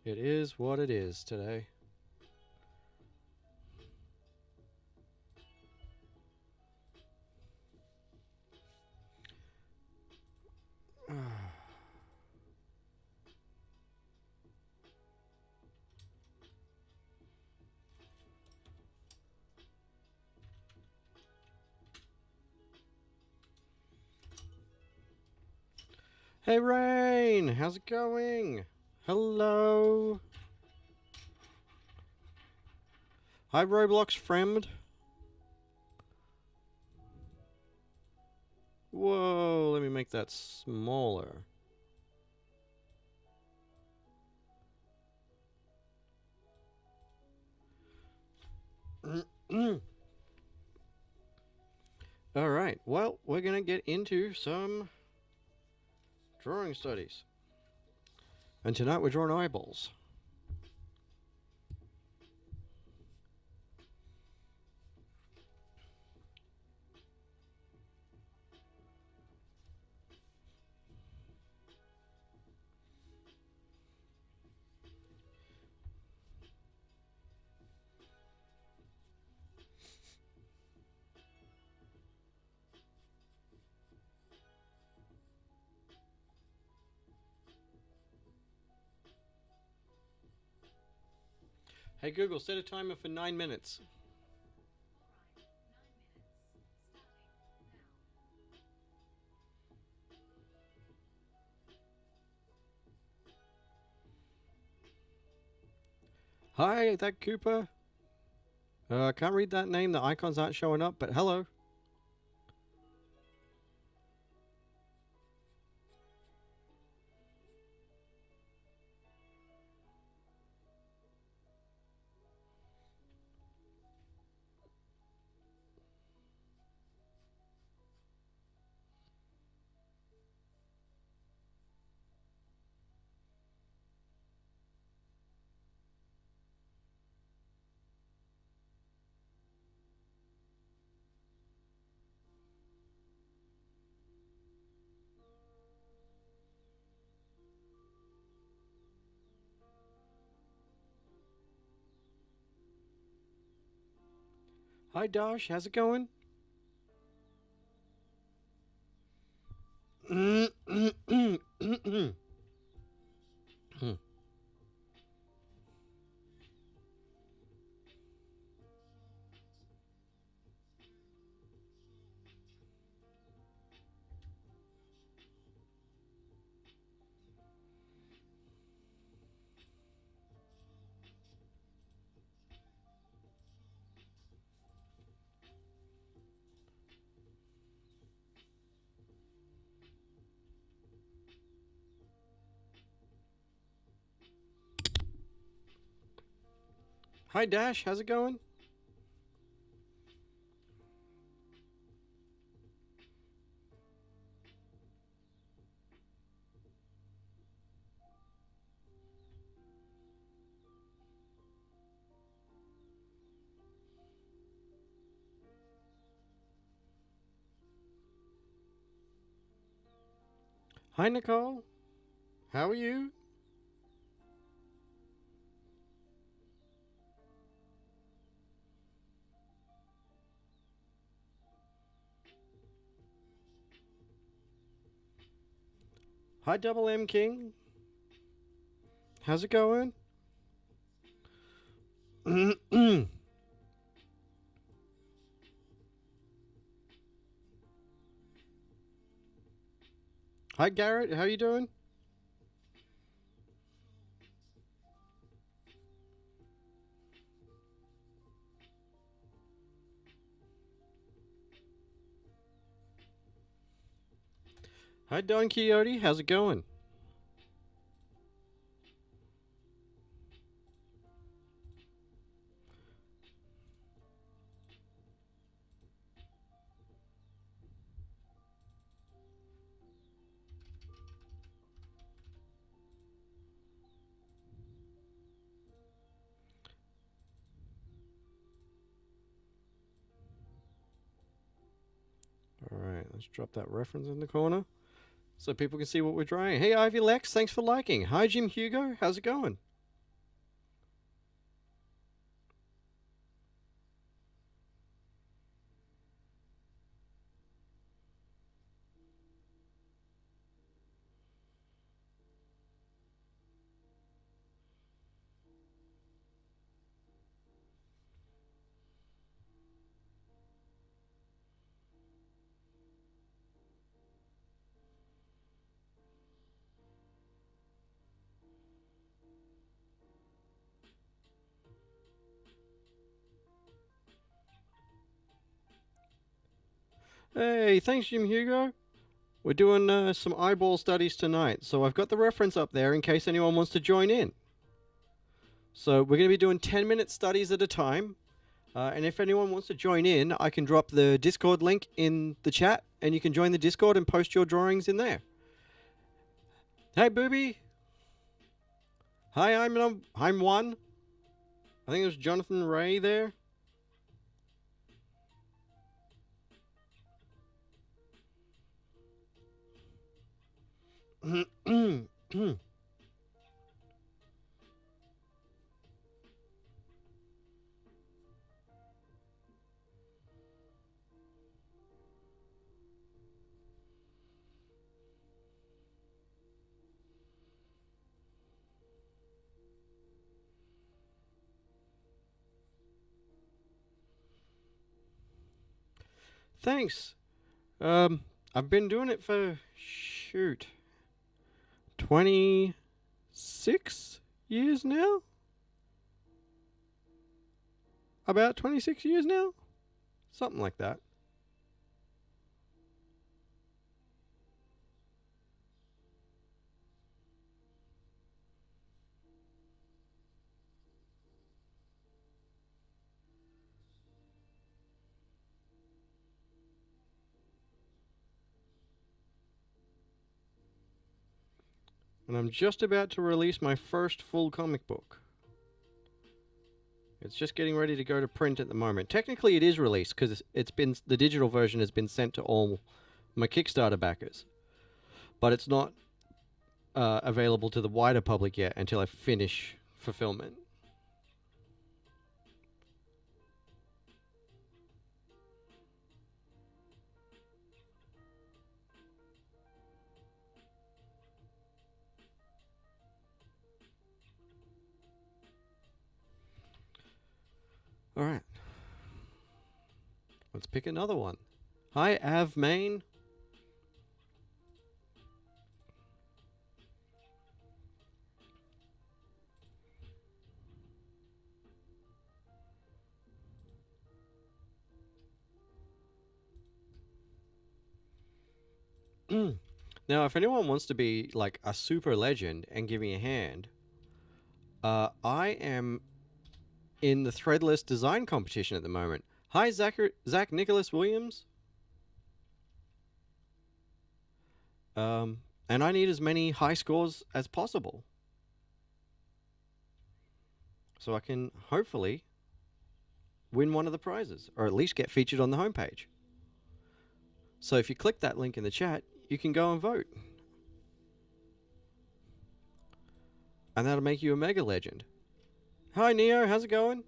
It is what it is today. Hey, Rain! How's it going? Hello. Hi, Roblox friend. Whoa, let me make that smaller. Alright, well, we're gonna get into some drawing studies. And tonight we're drawing eyeballs. Hey Google, set a timer for 9 minutes. Hi, is that Cooper? I can't read that name, the icons aren't showing up, but hello. Hi Dosh, how's it going? Hi Dash, how's it going? Hi Nicole, how are you? Hi Double M King, how's it going? Hi Garrett, how you doing? Hi Don Quixote, how's it going? Alright, let's drop that reference in the corner so people can see what we're drawing. Hey Ivy Lex, thanks for liking. Hi Jim Hugo, how's it going? Hey, thanks, Jim Hugo. We're doing some eyeball studies tonight, so I've got the reference up there in case anyone wants to join in. So we're going to be doing 10-minute studies at a time. And if anyone wants to join in, I can drop the Discord link in the chat, and you can join the Discord and post your drawings in there. Hey, Booby. Hi, I'm one. I think it was Jonathan Ray there. Thanks. I've been doing it for, 26 years now? About 26 years now? Something like that. And I'm just about to release my first full comic book. It's just getting ready to go to print at the moment. Technically, it is released because the digital version has been sent to all my Kickstarter backers, but it's not available to the wider public yet until I finish fulfillment. All right. Let's pick another one. Hi, Av Main. Now, if anyone wants to be like a super legend and give me a hand, I am in the threadless design competition at the moment. Hi, Zach Nicholas Williams. And I need as many high scores as possible, so I can hopefully win one of the prizes, or at least get featured on the homepage. So if you click that link in the chat, you can go and vote. And that'll make you a mega legend. Hi, Neo. How's it going?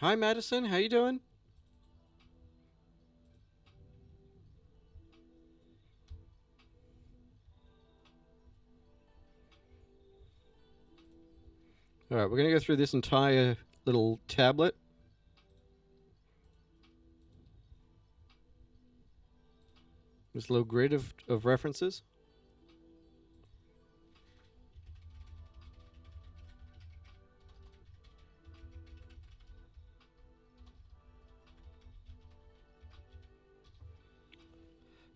Hi, Madison. How you doing? All right, we're going to go through this entire little tablet. This little grid of references.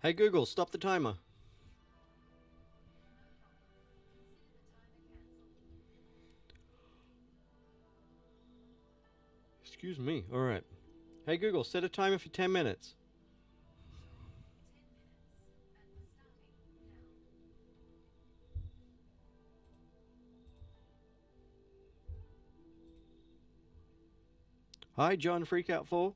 Hey, Google, stop the timer. Excuse me. All right. Hey, Google, set a timer for 10 minutes. Hi, John Freakout 4.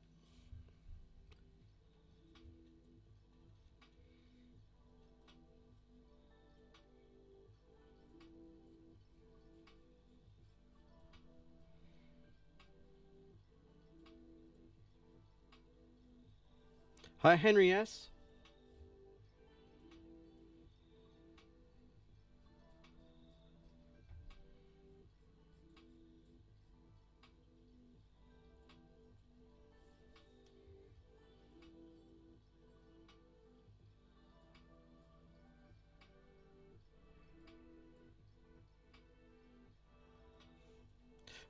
Hi, Henry S.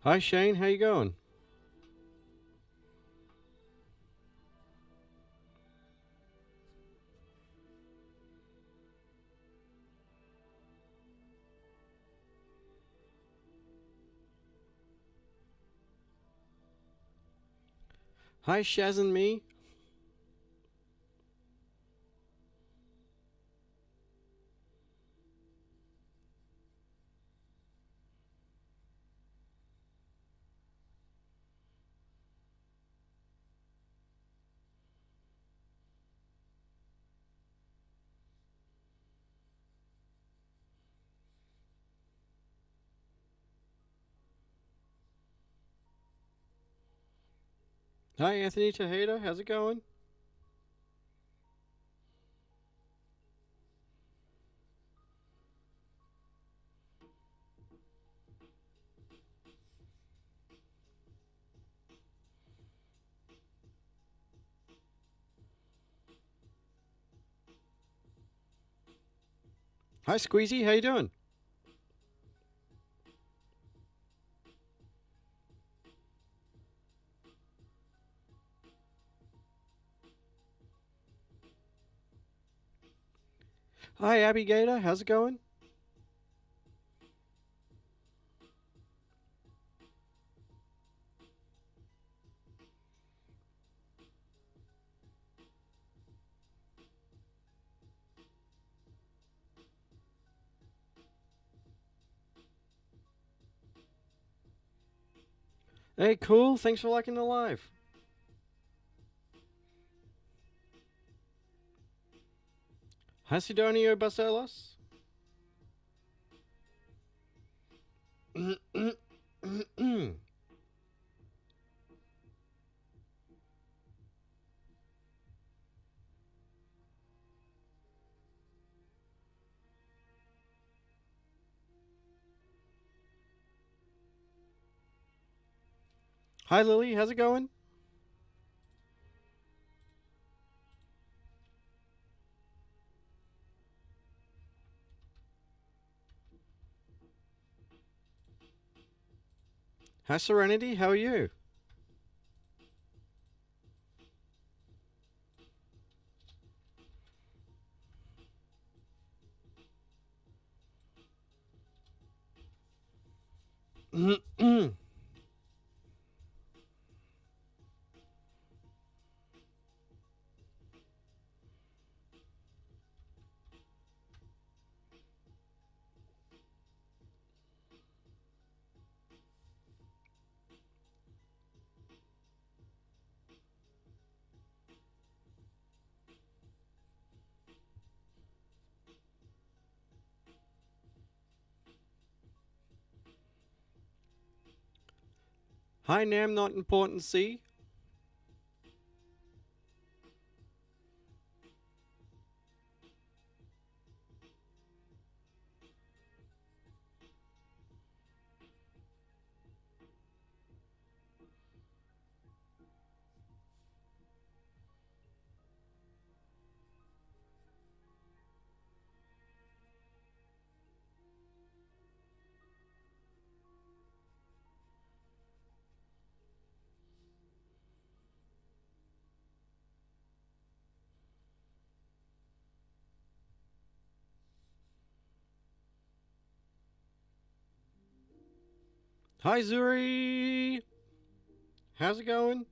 Hi Shane, how you going? Hi Shaz and me. Hi Anthony Tejeda, how's it going? Hi Squeezy, how you doing? Hi Abby Gator, how's it going? Hey, cool, thanks for liking the live. Hi Sidonio Bacelos. Hi Lily, how's it going? Hi Serenity, how are you? Hi Nam, not important C. Hi Zuri, how's it going?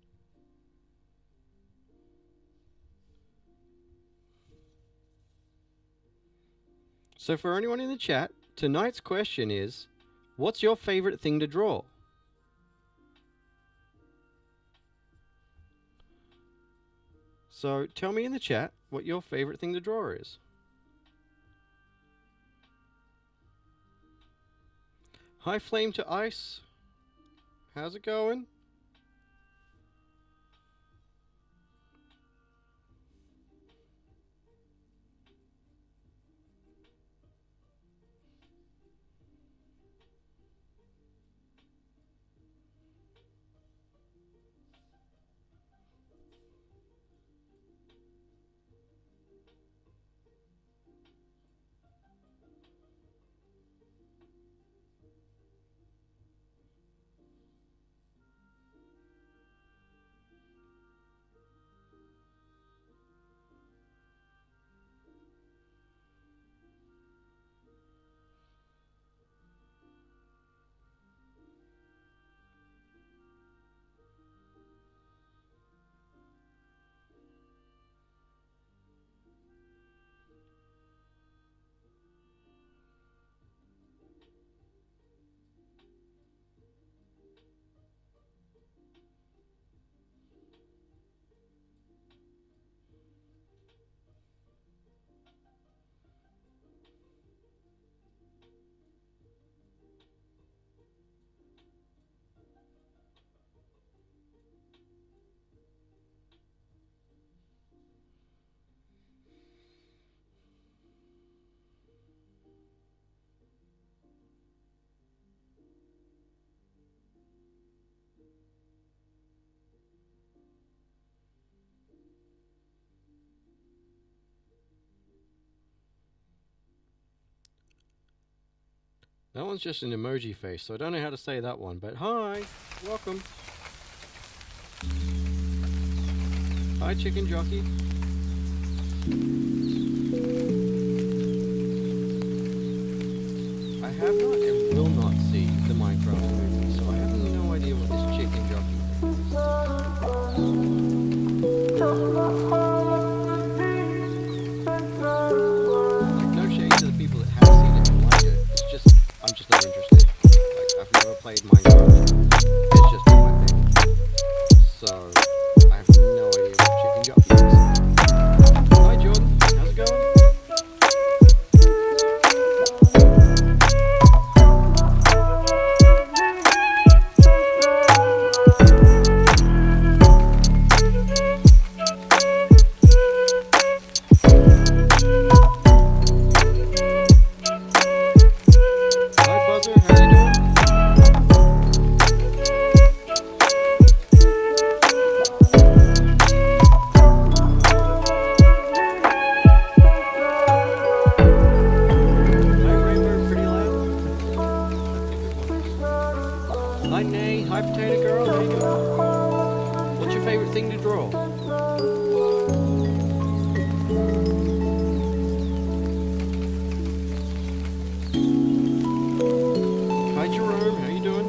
So for anyone in the chat, tonight's question is, what's your favorite thing to draw? So tell me in the chat what your favorite thing to draw is. Hi Flame to Ice, how's it going? That one's just an emoji face, so I don't know how to say that one, but hi, welcome. Hi, chicken jockey. I have not and will not see the Minecraft movie, so I have no idea what this chicken jockey is. Like, no shade to the people that have seen it and like it. It's just, I'm just not interested. Like, I've never played Minecraft. It's just not my thing. So, I have no idea what chicken jockey is. Hi, Jordan. How's it going? Hi, Nay. Hi, Potato Girl. How you doing? What's your favorite thing to draw? Hi, Jerome. How you doing?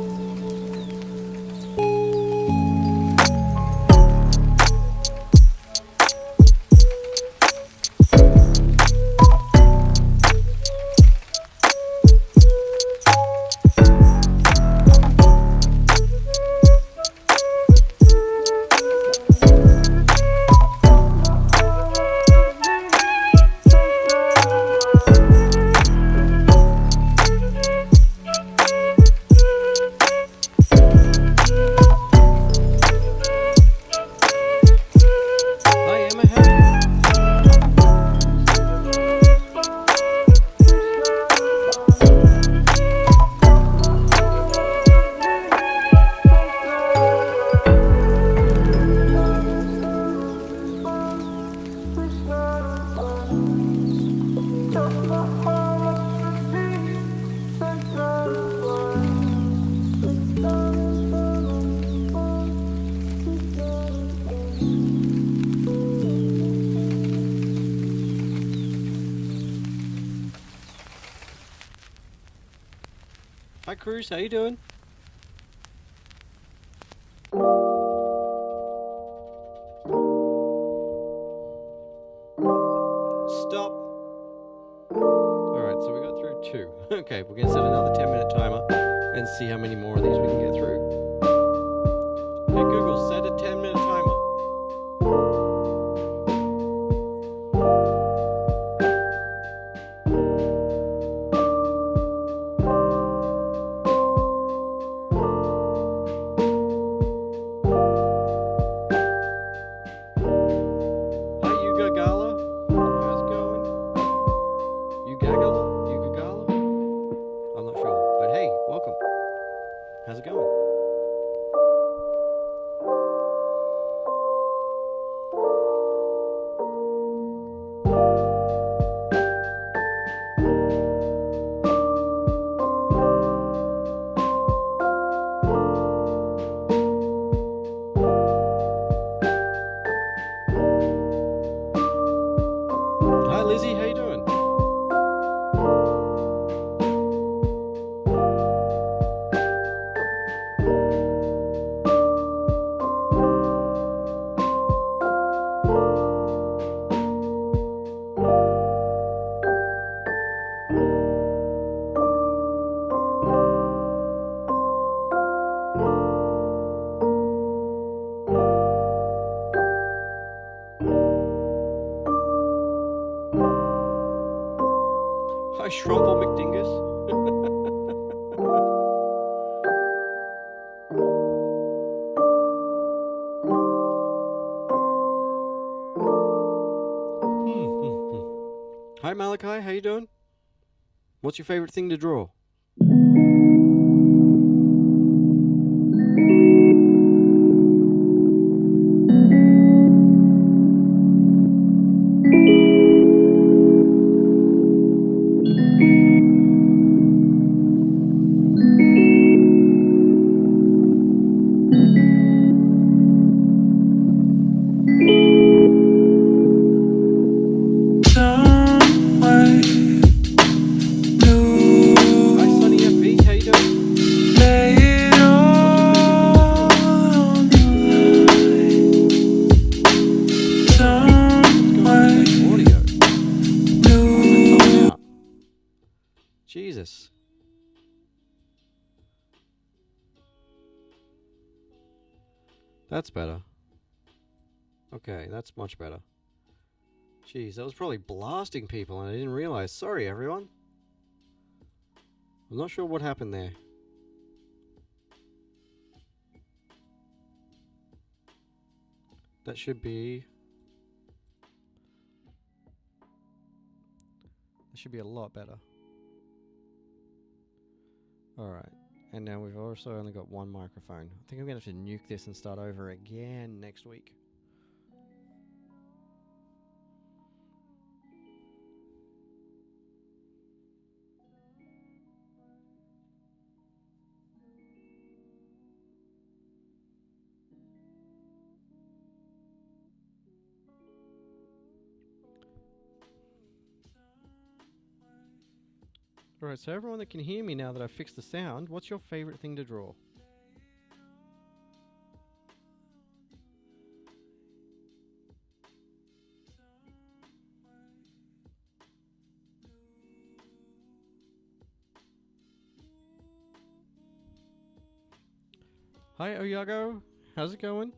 Hi, Cruz. How you doing? Stop. Alright, so we got through 2. Okay, we're going to set another 10-minute timer and see how many more of these we can get through. Hey, Google, set a 10-minute timer. How's it going? Hi, Lizzie. How you doing? Hi, Shrumple McDingus. Hi, Malachi. How you doing? What's your favorite thing to draw? That's better. Okay, that's much better. Jeez, that was probably blasting people and I didn't realize. Sorry, everyone. I'm not sure what happened there. That should be... That should be a lot better. Alright. And now we've also only got one microphone. I think I'm going to have to nuke this and start over again next week. Alright, so everyone that can hear me now that I've fixed the sound, what's your favorite thing to draw? Hi, Oyago. How's it going?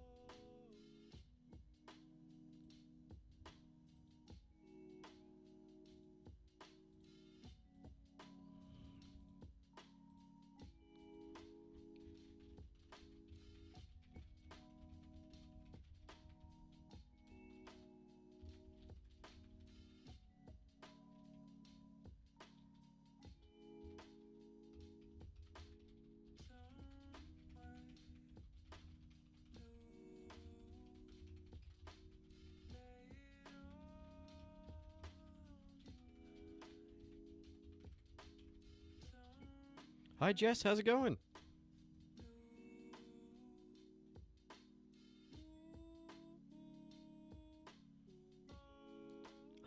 Hi, Jess. How's it going?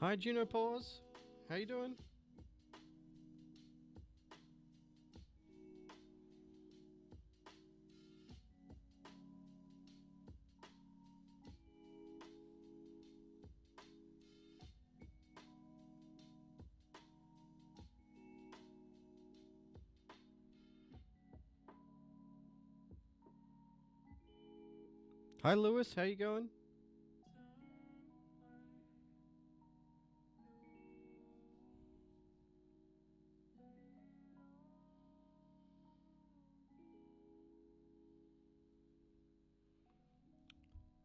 Hi, Juno Paws. How you doing? Hi, Lewis. How you going?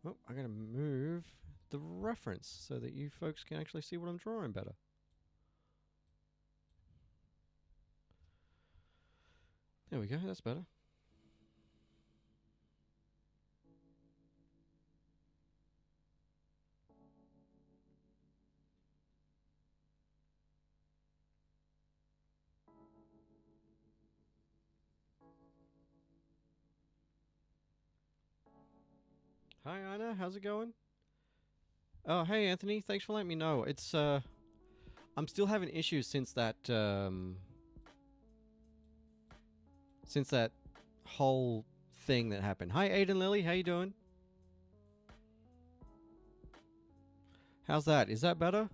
Oh, I gotta move the reference so that you folks can actually see what I'm drawing better. There we go. That's better. Hi, Anna. How's it going? Oh, hey, Anthony. Thanks for letting me know. It's, I'm still having issues since that whole thing that happened. Hi, Aiden Lily. How you doing? How's that? Is that better?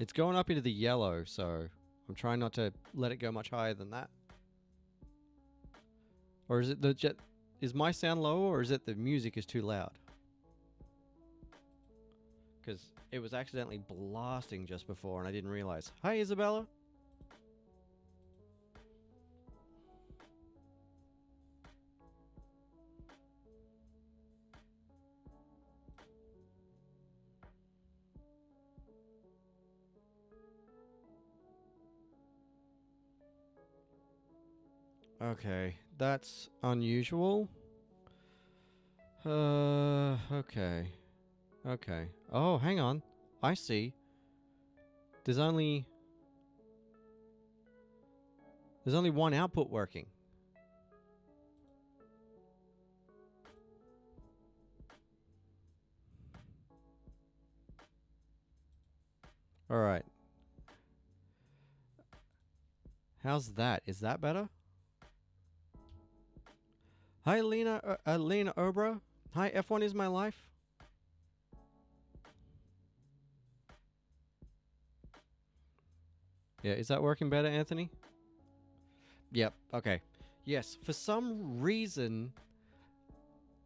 It's going up into the yellow, so I'm trying not to let it go much higher than that. Or is it the jet? Is my sound low, or is it the music is too loud? Because it was accidentally blasting just before and I didn't realize. Hi, Isabella. Okay, that's unusual. Okay. Okay. Oh, hang on. I see. There's only one output working. All right. How's that? Is that better? Hi, Lena Obra. Hi, F1 is my life. Yeah, is that working better, Anthony? Yep, okay. Yes, for some reason,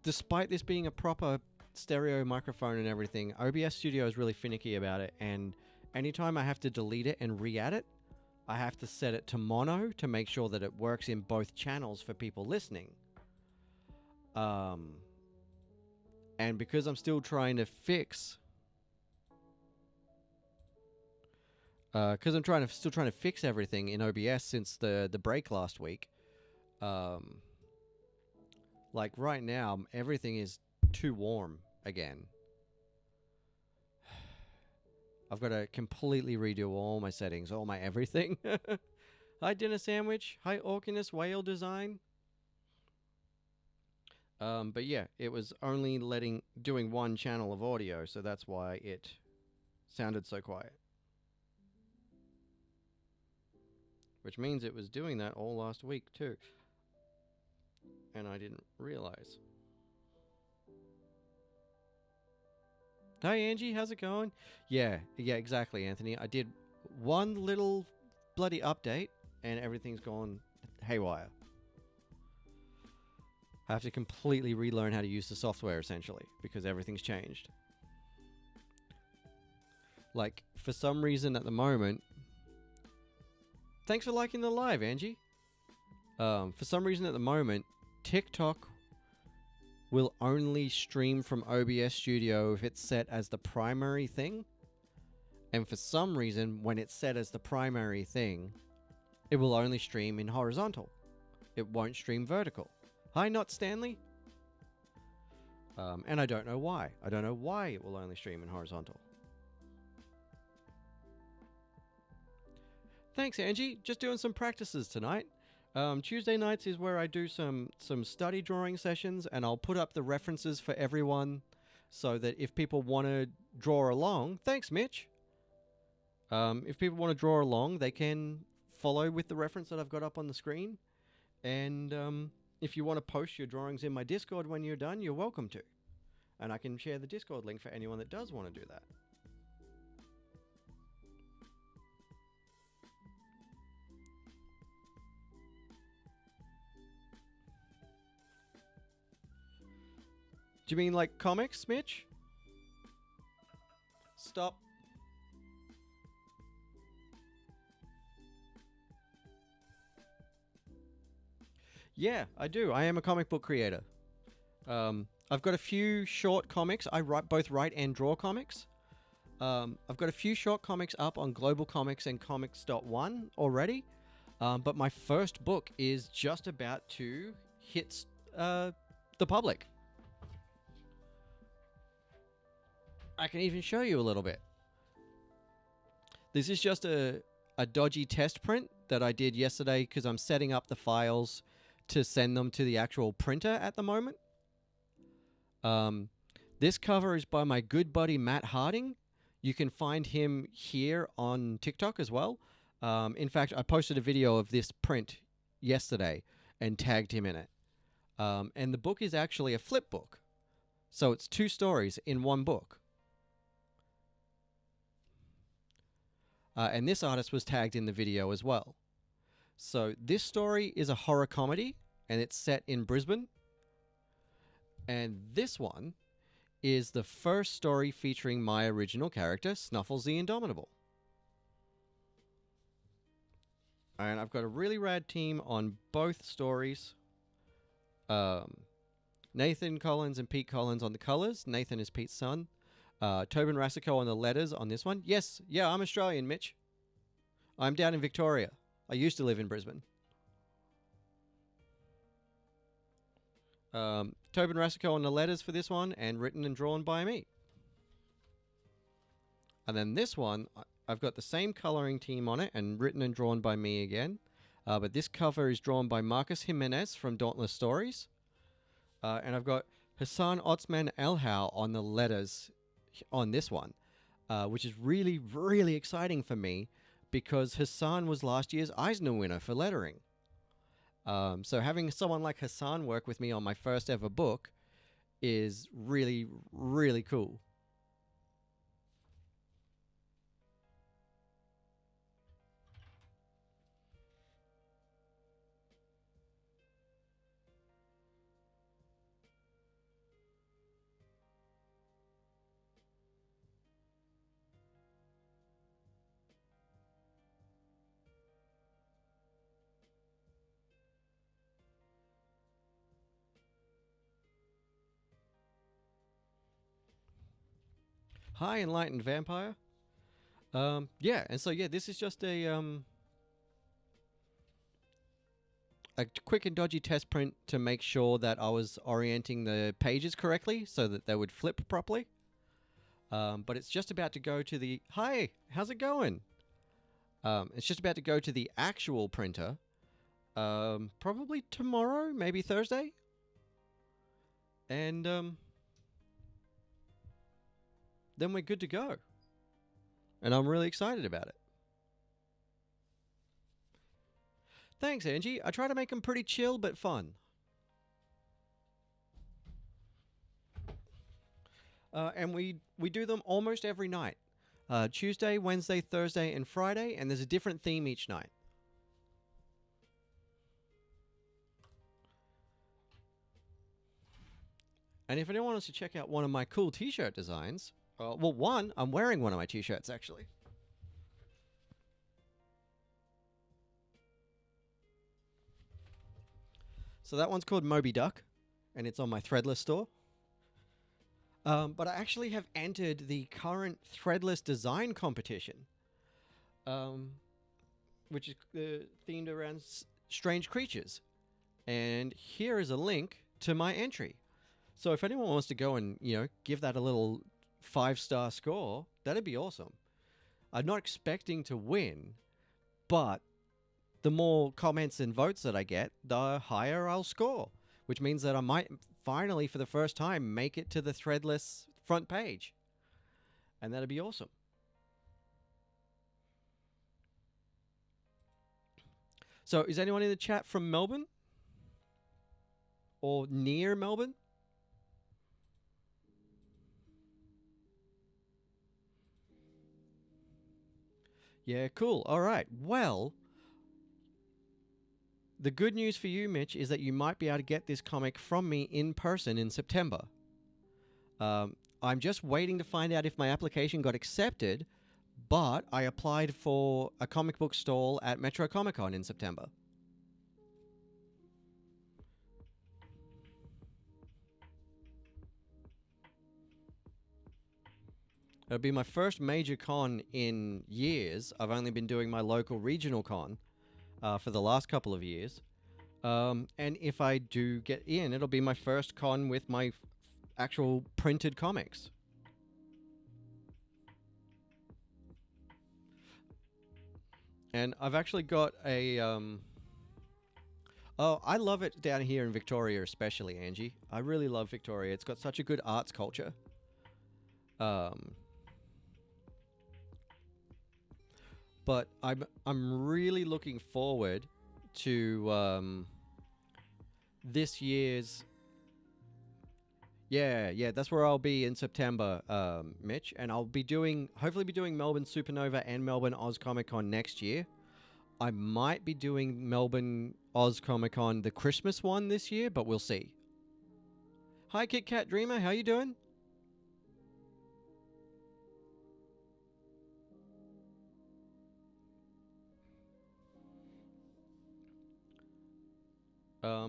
despite this being a proper stereo microphone and everything, OBS Studio is really finicky about it, and anytime I have to delete it and re-add it, I have to set it to mono to make sure that it works in both channels for people listening. And because I'm still trying to fix... Because I'm still trying to fix everything in OBS since the break last week. Like right now, everything is too warm again. I've got to completely redo all my settings, all my everything. Hi, Dinner Sandwich. Hi, Orkinus Whale Design. But yeah, it was only doing one channel of audio, so that's why it sounded so quiet. Which means it was doing that all last week too. And I didn't realize. Hi Angie, how's it going? Yeah, exactly, Anthony. I did one little bloody update and everything's gone haywire. I have to completely relearn how to use the software essentially because everything's changed. Like, for some reason at the moment... Thanks for liking the live, Angie. For some reason at the moment, TikTok will only stream from OBS Studio if it's set as the primary thing. And for some reason, when it's set as the primary thing, it will only stream in horizontal. It won't stream vertical. Hi, Not Stanley. And I don't know why. I don't know why it will only stream in horizontal. Thanks, Angie. Just doing some practices tonight. Tuesday nights is where I do some study drawing sessions, and I'll put up the references for everyone so that if people want to draw along... Thanks, Mitch! If people want to draw along, they can follow with the reference that I've got up on the screen. And if you want to post your drawings in my Discord when you're done, you're welcome to. And I can share the Discord link for anyone that does want to do that. Do you mean like comics, Mitch? Stop. Yeah, I do. I am a comic book creator. I've got a few short comics. I both write and draw comics. I've got a few short comics up on Global Comics and Comics.one already. But my first book is just about to hit the public. I can even show you a little bit. This is just a dodgy test print that I did yesterday because I'm setting up the files to send them to the actual printer at the moment. This cover is by my good buddy Matt Harding. You can find him here on TikTok as well. In fact, I posted a video of this print yesterday and tagged him in it. And the book is actually a flip book. So it's 2 stories in one book. And this artist was tagged in the video as well. So this story is a horror comedy, and it's set in Brisbane. And this one is the first story featuring my original character, Snuffles the Indomitable. And I've got a really rad team on both stories. Nathan Collins and Pete Collins on the colors. Nathan is Pete's son. Tobin Rasico on the letters on this one. Yes, yeah, I'm Australian, Mitch. I'm down in Victoria. I used to live in Brisbane. Tobin Rasico on the letters for this one, and written and drawn by me. And then this one, I've got the same coloring team on it, and written and drawn by me again. But this cover is drawn by Marcus Jimenez from Dauntless Stories. And I've got Hassan Otsman Elhau on the letters on this one, which is really, really exciting for me because Hassan was last year's Eisner winner for lettering. So having someone like Hassan work with me on my first ever book is really, really cool. Hi, Enlightened Vampire. Yeah, and so yeah, this is just a quick and dodgy test print to make sure that I was orienting the pages correctly so that they would flip properly. But it's just about to go to the... Hi, how's it going? It's just about to go to the actual printer. Probably tomorrow, maybe Thursday. And then we're good to go. And I'm really excited about it. Thanks, Angie. I try to make them pretty chill but fun. And we do them almost every night. Tuesday, Wednesday, Thursday, and Friday, and there's a different theme each night. And if anyone wants to check out one of my cool t-shirt designs, well, I'm wearing one of my t-shirts, actually. So that one's called Moby Duck, and it's on my Threadless store. But I actually have entered the current Threadless design competition, which is themed around strange creatures. And here is a link to my entry. So if anyone wants to go and, give that a little 5-star score, that'd be awesome. I'm not expecting to win, but the more comments and votes that I get, the higher I'll score, which means that I might finally, for the first time, make it to the Threadless front page. And that'd be awesome. So is anyone in the chat from Melbourne? Or near Melbourne? Yeah, cool. All right. Well, the good news for you, Mitch, is that you might be able to get this comic from me in person in September. I'm just waiting to find out if my application got accepted, but I applied for a comic book stall at Metro Comic Con in September. It'll be my first major con in years. I've only been doing my local regional con for the last couple of years. And if I do get in, it'll be my first con with my actual printed comics. And I've actually got a... Oh, I love it down here in Victoria especially, Angie. I really love Victoria. It's got such a good arts culture. But I'm really looking forward to this year's... Yeah, that's where I'll be in September, Mitch. And I'll be hopefully be doing Melbourne Supernova and Melbourne Oz Comic Con next year. I might be doing Melbourne Oz Comic Con, the Christmas one this year, but we'll see. Hi, Kit Kat Dreamer, how you doing?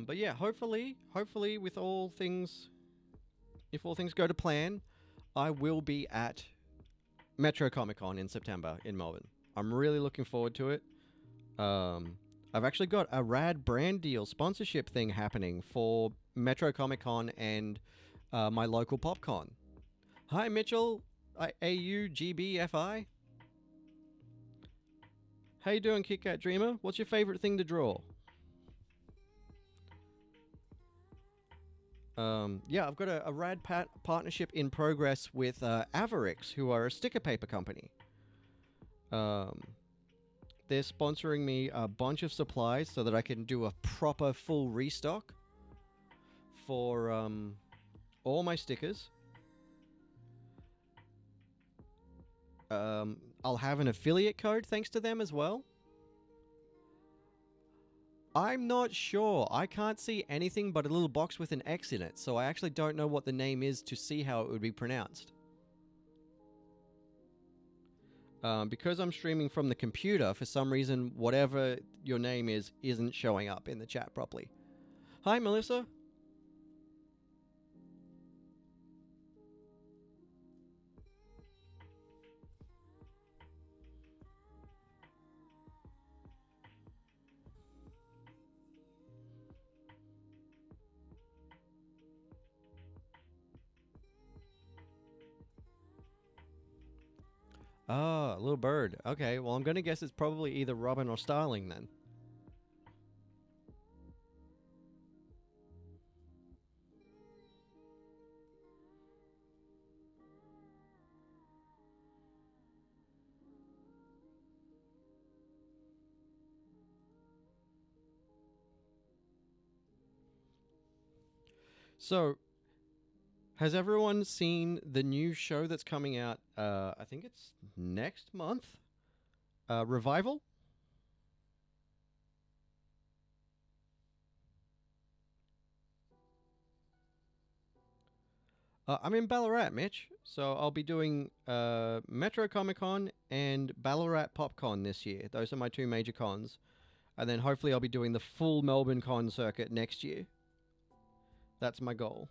But yeah, hopefully with all things, if all things go to plan, I will be at Metro Comic Con in September in Melbourne. I'm really looking forward to it. I've actually got a rad brand deal sponsorship thing happening for Metro Comic Con and my local PopCon. Hi, Mitchell, AUGBFI. How you doing, Kit Kat Dreamer? What's your favorite thing to draw? Yeah, I've got a rad partnership in progress with Averix, who are a sticker paper company. They're sponsoring me a bunch of supplies so that I can do a proper full restock for all my stickers. I'll have an affiliate code thanks to them as well. I'm not sure. I can't see anything but a little box with an X in it, so I actually don't know what the name is to see how it would be pronounced. Because I'm streaming from the computer, for some reason, whatever your name is isn't showing up in the chat properly. Hi, Melissa. Oh, a little bird. Okay, well, I'm going to guess it's probably either robin or starling then. So, has everyone seen the new show that's coming out? I think it's next month. Revival. I'm in Ballarat, Mitch. So I'll be doing Metro Comic Con and Ballarat PopCon this year. Those are my two major cons, and then hopefully I'll be doing the full Melbourne Con circuit next year. That's my goal.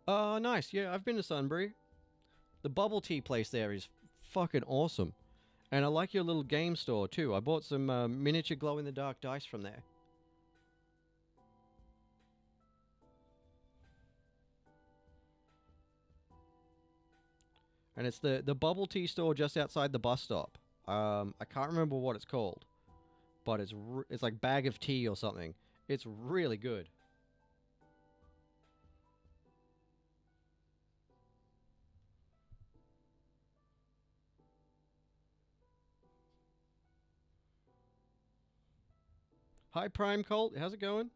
Oh, nice. Yeah, I've been to Sunbury. The bubble tea place there is fucking awesome. And I like your little game store too. I bought some miniature glow in the dark dice from there. And it's the bubble tea store just outside the bus stop. I can't remember what it's called, but it's like bag of tea or something. It's really good. Hi Prime Colt, how's it going?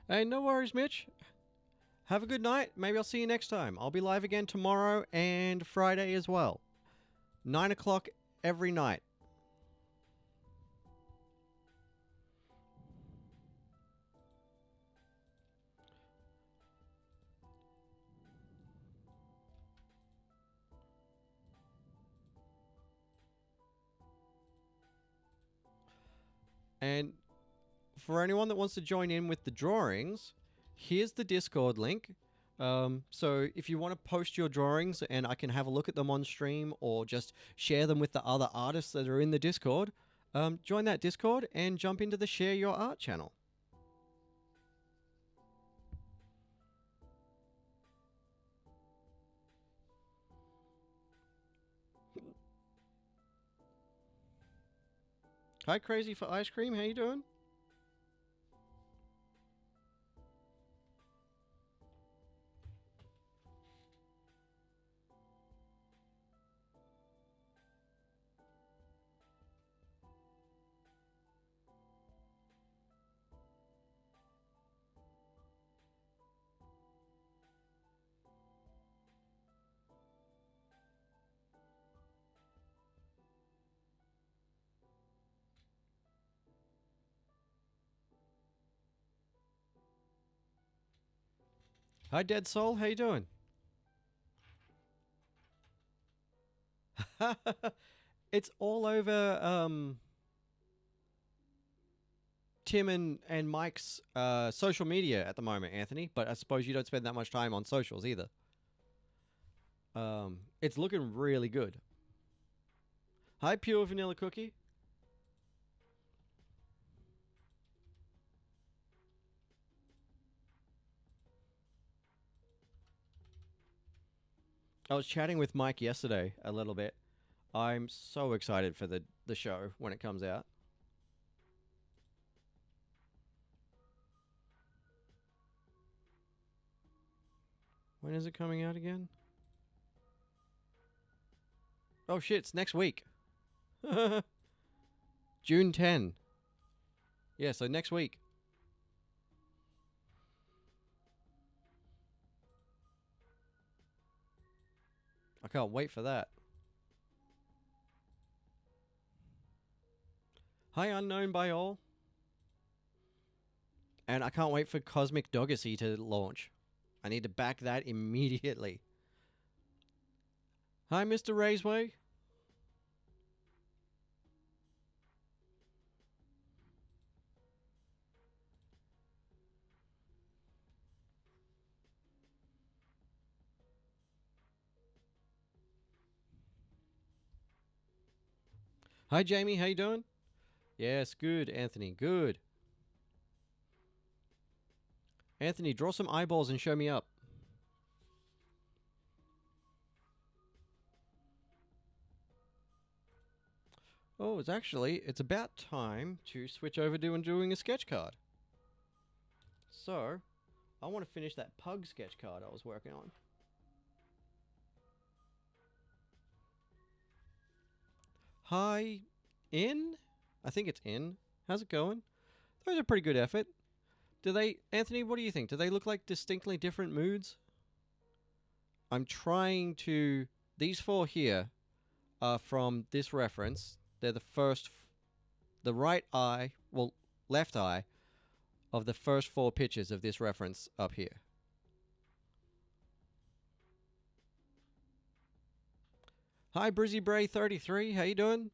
Hey, no worries, Mitch. Have a good night. Maybe I'll see you next time. I'll be live again tomorrow and Friday as well. 9 o'clock every night. And for anyone that wants to join in with the drawings, here's the Discord link. So if you want to post your drawings and I can have a look at them on stream or just share them with the other artists that are in the Discord, join that Discord and jump into the Share Your Art channel. Hi, Crazy for Ice Cream. How you doing? Hi, Dead Soul. How you doing? It's all over Tim and Mike's social media at the moment, Anthony. But I suppose you don't spend that much time on socials either. It's looking really good. Hi, Pure Vanilla Cookie. I was chatting with Mike yesterday a little bit. I'm so excited for the show when it comes out. When is it coming out again? Oh shit, it's next week. June 10. Yeah, so next week. I can't wait for that. Hi, Unknown by All. And I can't wait for Cosmic Doggersy to launch. I need to back that immediately. Hi, Mr. Raiseway. Hi, Jamie. How you doing? Yes, good, Anthony. Good. Anthony, draw some eyeballs and show me up. Oh, it's about time to switch over to doing a sketch card. So, I want to finish that pug sketch card I was working on. Hi, In? I think it's In. How's it going? Those are pretty good effort. Do they, Anthony, what do you think? Do they look like distinctly different moods? I'm trying to, these four here are from this reference. They're the right eye, well, left eye of the first four pictures of this reference up here. Hi, Brizzy Bray 33. How you doing?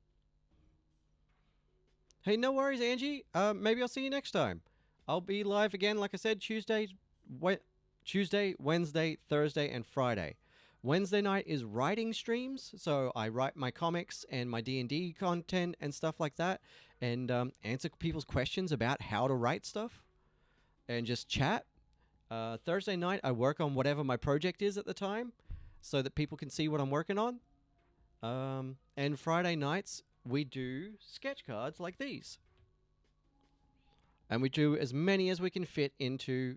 Hey, no worries, Angie. Maybe I'll see you next time. I'll be live again, like I said, Tuesday, Wednesday, Thursday, and Friday. Wednesday night is writing streams, so I write my comics and my D&D content and stuff like that, and answer people's questions about how to write stuff, and just chat. Thursday night, I work on whatever my project is at the time, so that people can see what I'm working on. And Friday nights, we do sketch cards like these. And we do as many as we can fit into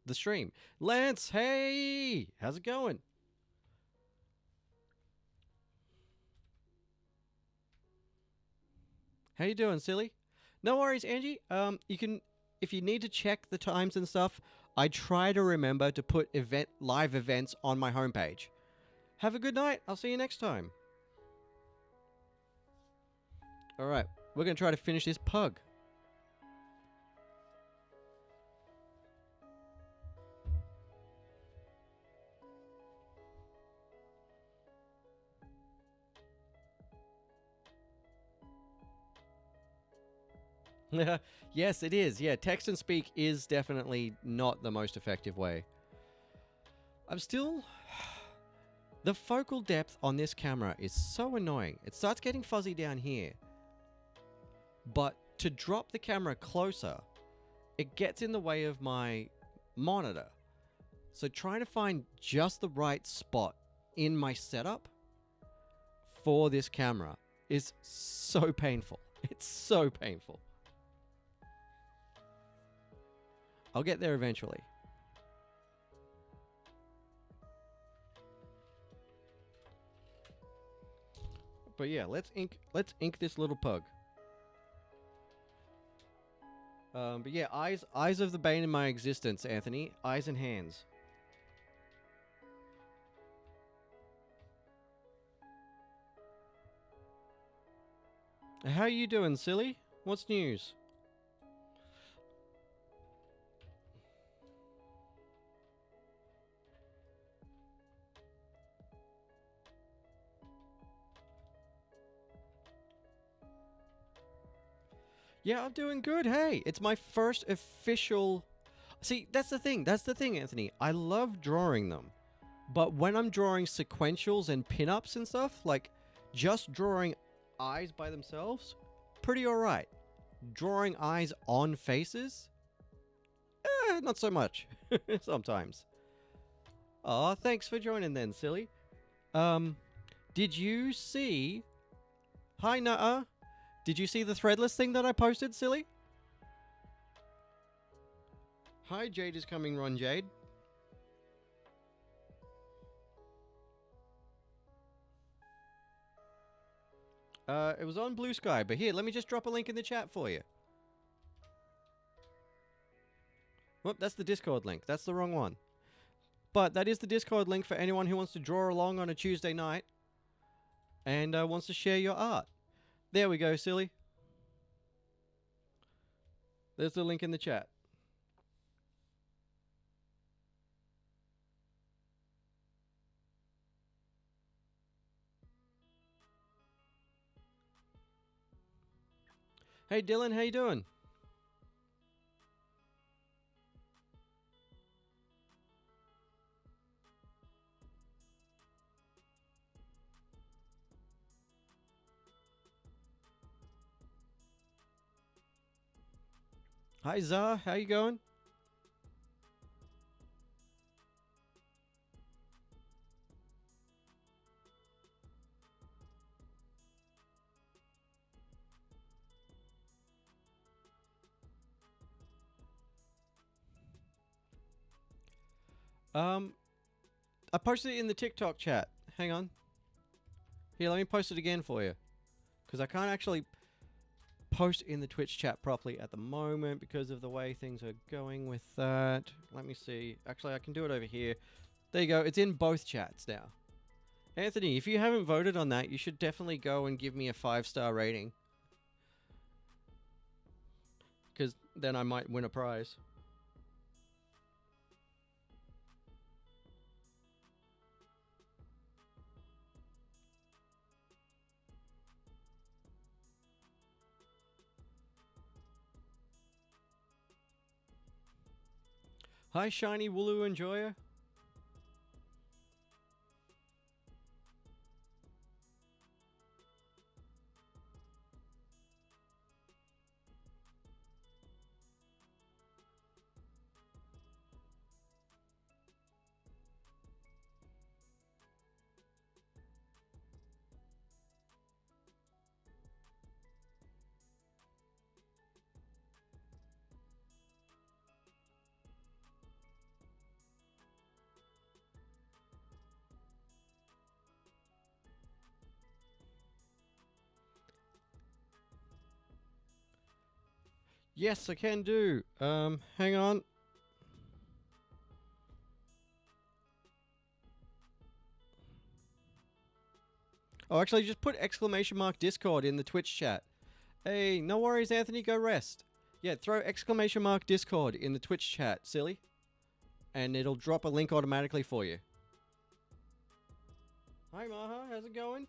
the stream. Lance, hey! How's it going? How you doing, silly? No worries, Angie. You can, if you need to check the times and stuff, I try to remember to put live events on my homepage. Have a good night. I'll see you next time. All right, we're going to try to finish this pug. Yes, it is. Yeah, text and speak is definitely not the most effective way. I'm still... The focal depth on this camera is so annoying. It starts getting fuzzy down here. But to drop the camera closer, it gets in the way of my monitor. So trying to find just the right spot in my setup for this camera is so painful. It's so painful. I'll get there eventually. But yeah, let's ink this little pug. But yeah, eyes of the bane in my existence, Anthony. Eyes and hands. How you doing, silly? What's news? Yeah, I'm doing good. Hey, it's my first official... See, that's the thing, Anthony. I love drawing them. But when I'm drawing sequentials and pinups and stuff, like just drawing eyes by themselves, pretty alright. Drawing eyes on faces? Not so much. Sometimes. Aw, thanks for joining then, silly. Did you see... Hi, Nuh-uh. Did you see the threadless thing that I posted, silly? Hi, Jade is coming, Ron Jade. It was on Blue Sky, but here, let me just drop a link in the chat for you. Whoop, that's the Discord link. That's the wrong one. But that is the Discord link for anyone who wants to draw along on a Tuesday night and wants to share your art. There we go, silly. There's the link in the chat. Hey Dylan, how you doing? Hi, Zah. How you going? I posted it in the TikTok chat. Hang on. Here, let me post it again for you. Because I can't actually post in the Twitch chat properly at the moment because of the way things are going with that. Let me see. Actually, I can do it over here. There you go. It's in both chats now. Anthony, if you haven't voted on that, you should definitely go and give me a 5-star rating. Because then I might win a prize. Hi, Shiny Wooloo Enjoyer. Yes, I can do. Hang on. Oh, actually, just put ! Discord in the Twitch chat. Hey, no worries, Anthony. Go rest. Yeah, throw ! Discord in the Twitch chat, silly. And it'll drop a link automatically for you. Hi, Maha. How's it going?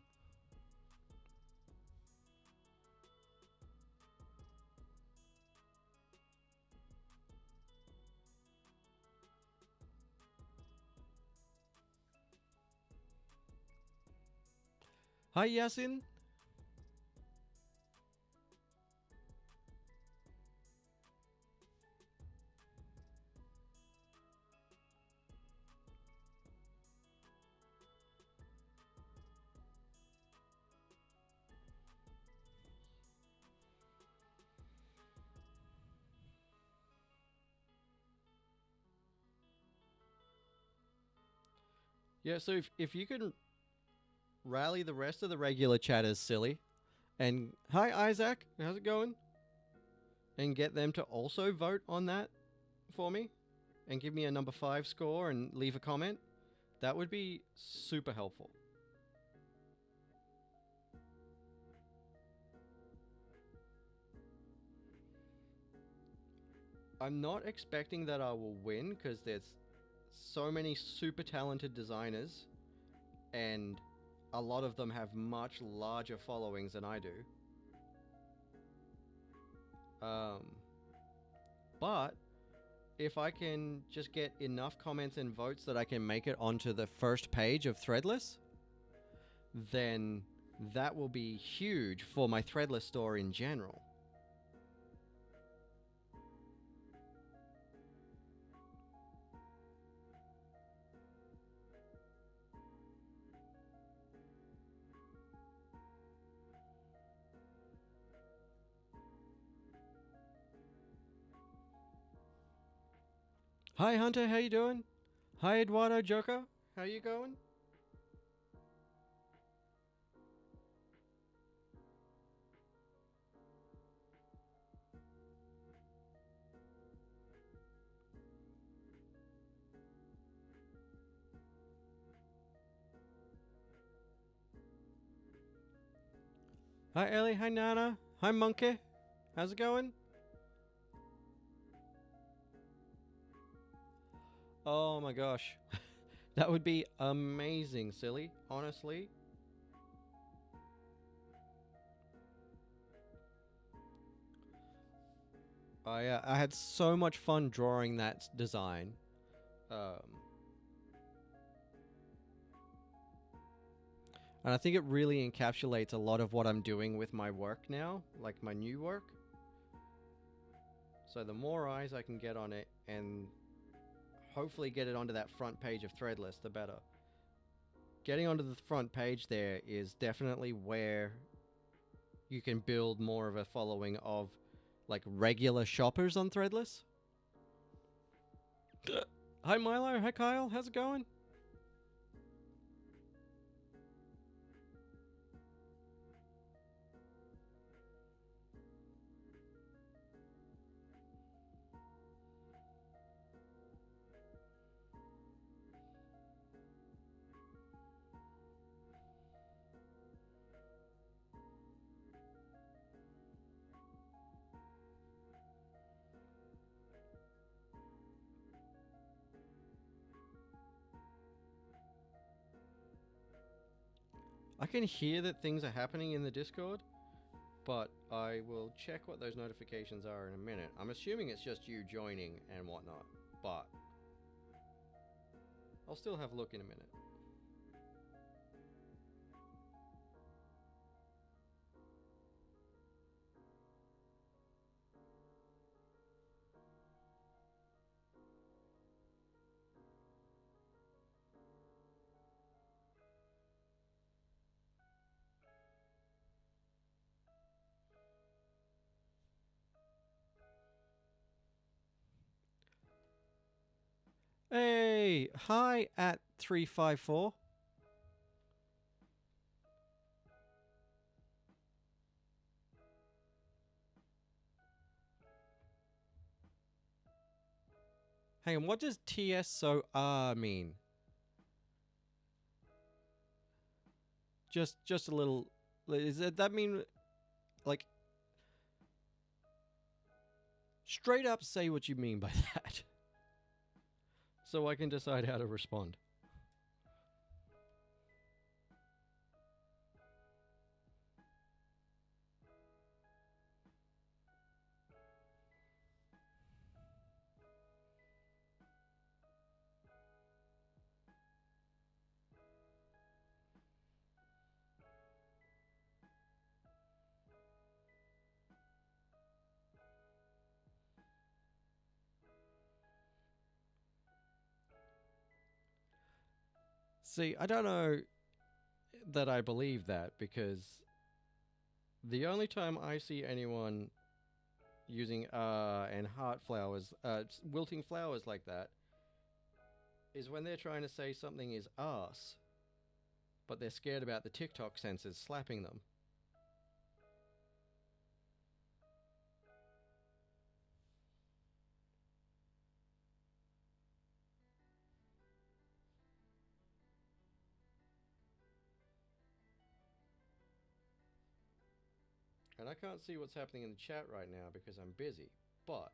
Hi, Yasin. Yeah, so if you can rally the rest of the regular chatters, silly. And hi, Isaac. How's it going? And get them to also vote on that for me. And give me a number 5 score and leave a comment. That would be super helpful. I'm not expecting that I will win because there's so many super talented designers and a lot of them have much larger followings than I do. But if I can just get enough comments and votes that I can make it onto the first page of Threadless, then that will be huge for my Threadless store in general. Hi Hunter, how you doing? Hi Eduardo Joker, how you going? Hi Ellie, hi Nana, hi Monkey, how's it going? Oh my gosh, that would be amazing, silly, honestly. I had so much fun drawing that design. And I think it really encapsulates a lot of what I'm doing with my work now, like my new work. So the more eyes I can get on it and hopefully get it onto that front page of Threadless, the better. Getting onto the front page there is definitely where you can build more of a following of like regular shoppers on Threadless. Hi Milo, hi Kyle, how's it going? I can hear that things are happening in the Discord, but I will check what those notifications are in a minute. I'm assuming it's just you joining and whatnot, but I'll still have a look in a minute. Hey, hi at 354. Hang on, what does TSOR mean? Just a little. Is that mean like straight up say what you mean by that, so I can decide how to respond. See, I don't know that I believe that, because the only time I see anyone using and heart flowers, wilting flowers like that, is when they're trying to say something is arse, but they're scared about the TikTok censors slapping them. And I can't see what's happening in the chat right now because I'm busy, but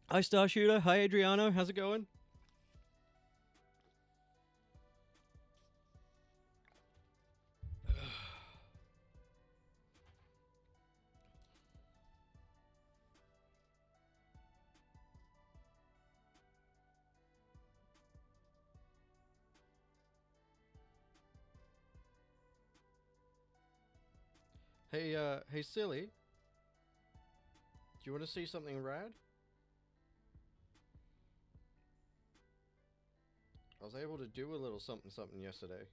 hi Starshooter, hi Adriano, how's it going? Hey silly, do you want to see something rad? I was able to do a little something something yesterday.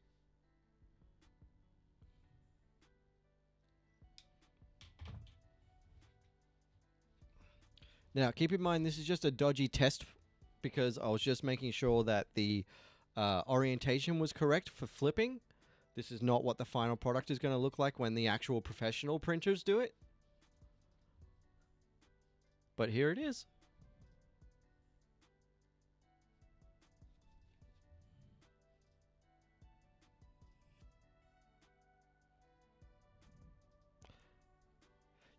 Now, keep in mind, this is just a dodgy test because I was just making sure that the orientation was correct for flipping. This is not what the final product is going to look like when the actual professional printers do it. But here it is.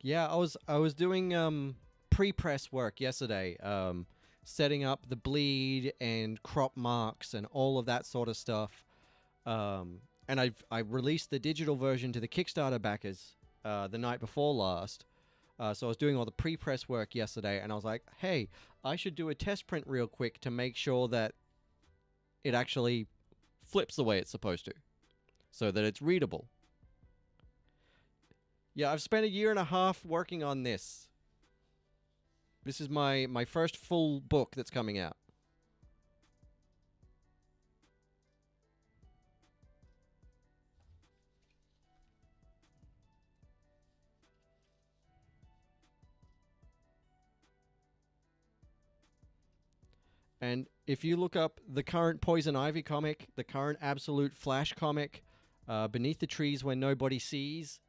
Yeah, I was doing pre-press work yesterday, setting up the bleed and crop marks and all of that sort of stuff. And I released the digital version to the Kickstarter backers the night before last. So I was doing all the pre-press work yesterday, and I was like, hey, I should do a test print real quick to make sure that it actually flips the way it's supposed to, so that it's readable. Yeah, I've spent 1.5 years working on this. This is my first full book that's coming out. And if you look up the current Poison Ivy comic, the current Absolute Flash comic, Beneath the Trees When Nobody Sees,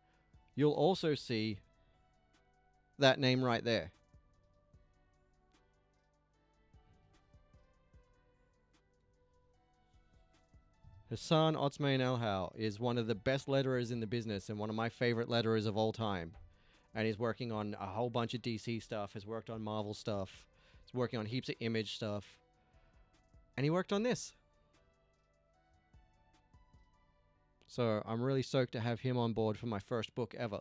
you'll also see that name right there. Hassan Otsmain Elhau is one of the best letterers in the business and one of my favorite letterers of all time. And he's working on a whole bunch of DC stuff, has worked on Marvel stuff, he's working on heaps of Image stuff. And he worked on this. So I'm really stoked to have him on board for my first book ever.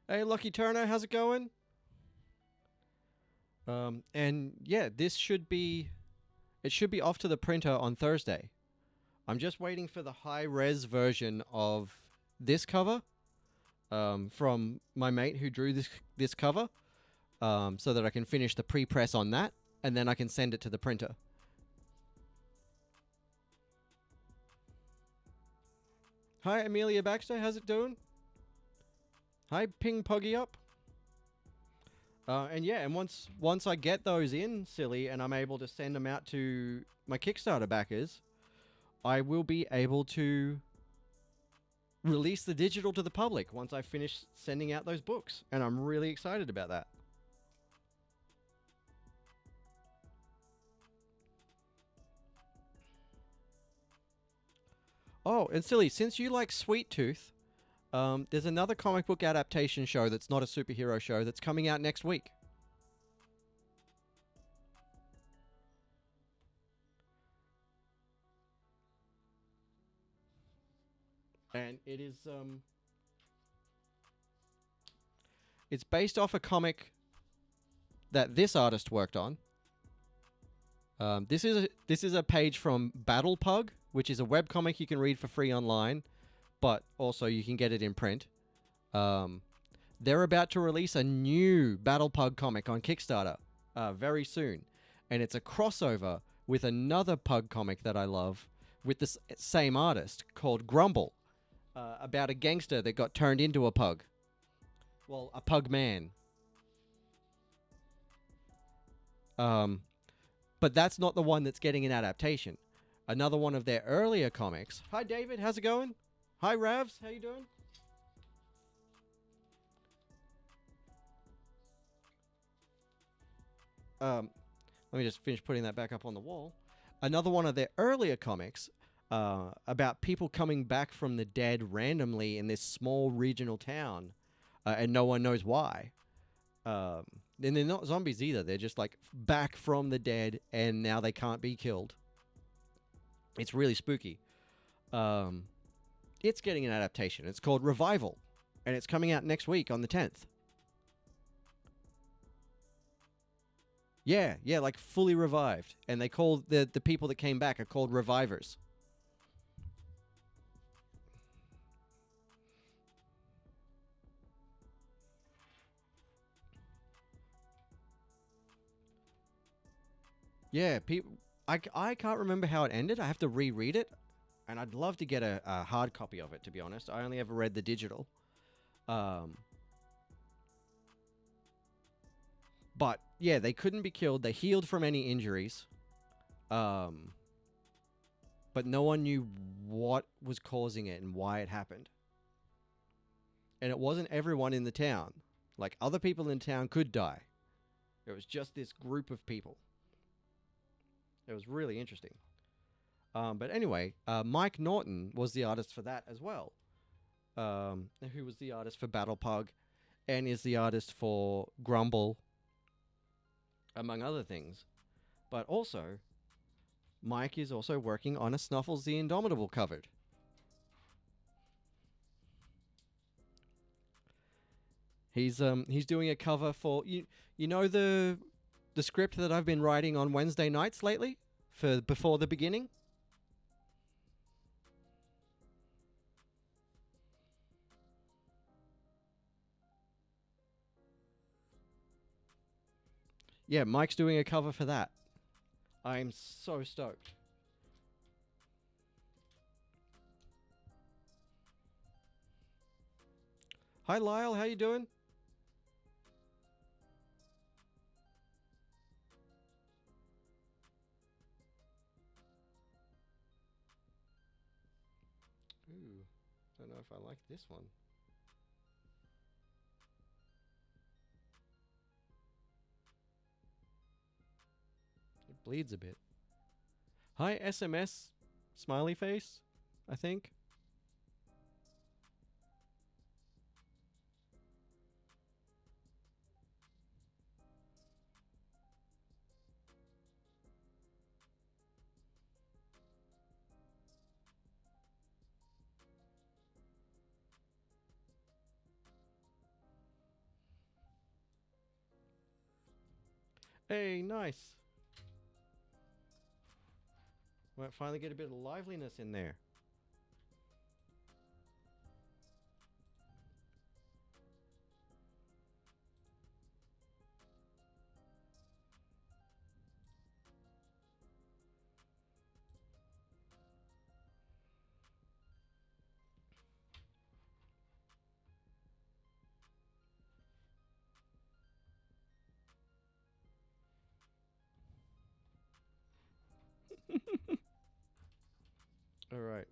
Hey, Lucky Turner, how's it going? And yeah, it should be off to the printer on Thursday. I'm just waiting for the high-res version of this cover from my mate who drew this cover. So that I can finish the pre-press on that, and then I can send it to the printer. Hi, Amelia Baxter. How's it doing? Hi, Ping Puggy Up. And yeah, and once I get those in, Silly, and I'm able to send them out to my Kickstarter backers, I will be able to release the digital to the public once I finish sending out those books. And I'm really excited about that. Oh, and Silly, since you like Sweet Tooth, there's another comic book adaptation show that's not a superhero show that's coming out next week. And it is, it's based off a comic that this artist worked on. This is a page from Battle Pug, which is a webcomic you can read for free online, but also you can get it in print. They're about to release a new Battle Pug comic on Kickstarter very soon, and it's a crossover with another pug comic that I love with the same artist called Grumble, about a gangster that got turned into a pug. Well, a pug man. But that's not the one that's getting an adaptation. Another one of their earlier comics. Hi, David. How's it going? Hi, Ravs. How you doing? Let me just finish putting that back up on the wall. Another one of their earlier comics about people coming back from the dead randomly in this small regional town, and no one knows why. And they're not zombies either. They're just like back from the dead, and now they can't be killed. It's really spooky. It's getting an adaptation. It's called Revival, and it's coming out next week on the 10th. Yeah, like fully revived. And they call the people that came back are called revivers. Yeah, I can't remember how it ended. I have to reread it, and I'd love to get a hard copy of it, to be honest. I only ever read the digital. But yeah, they couldn't be killed. They healed from any injuries. But no one knew what was causing it and why it happened. And it wasn't everyone in the town. Like, other people in town could die. It was just this group of people. It was really interesting. But anyway, Mike Norton was the artist for that as well. Who was the artist for Battle Pug and is the artist for Grumble, among other things. But also, Mike is also working on a Snuffles the Indomitable cover. He's doing a cover for you know the script that I've been writing on Wednesday nights lately for Before the Beginning? Yeah, Mike's doing a cover for that. I'm so stoked. Hi Lyle, how you doing? Ooh, don't know if I like this one. It bleeds a bit. Hi SMS smiley face, I think. Hey, nice. Might finally get a bit of liveliness in there. All right.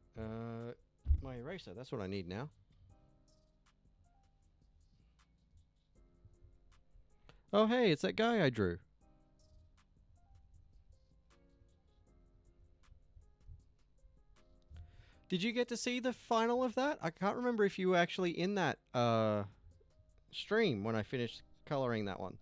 My eraser. That's what I need now. Oh, hey, it's that guy I drew. Did you get to see the final of that? I can't remember if you were actually in that stream when I finished coloring that one.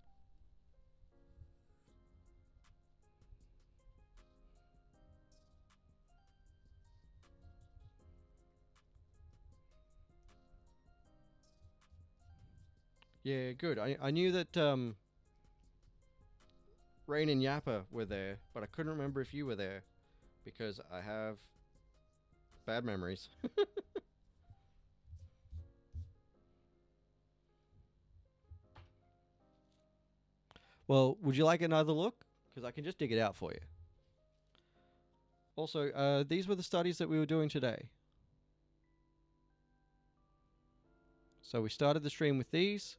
Yeah, good. I knew that Rain and Yappa were there, but I couldn't remember if you were there because I have bad memories. Well, would you like another look? Because I can just dig it out for you. Also, these were the studies that we were doing today. So we started the stream with these,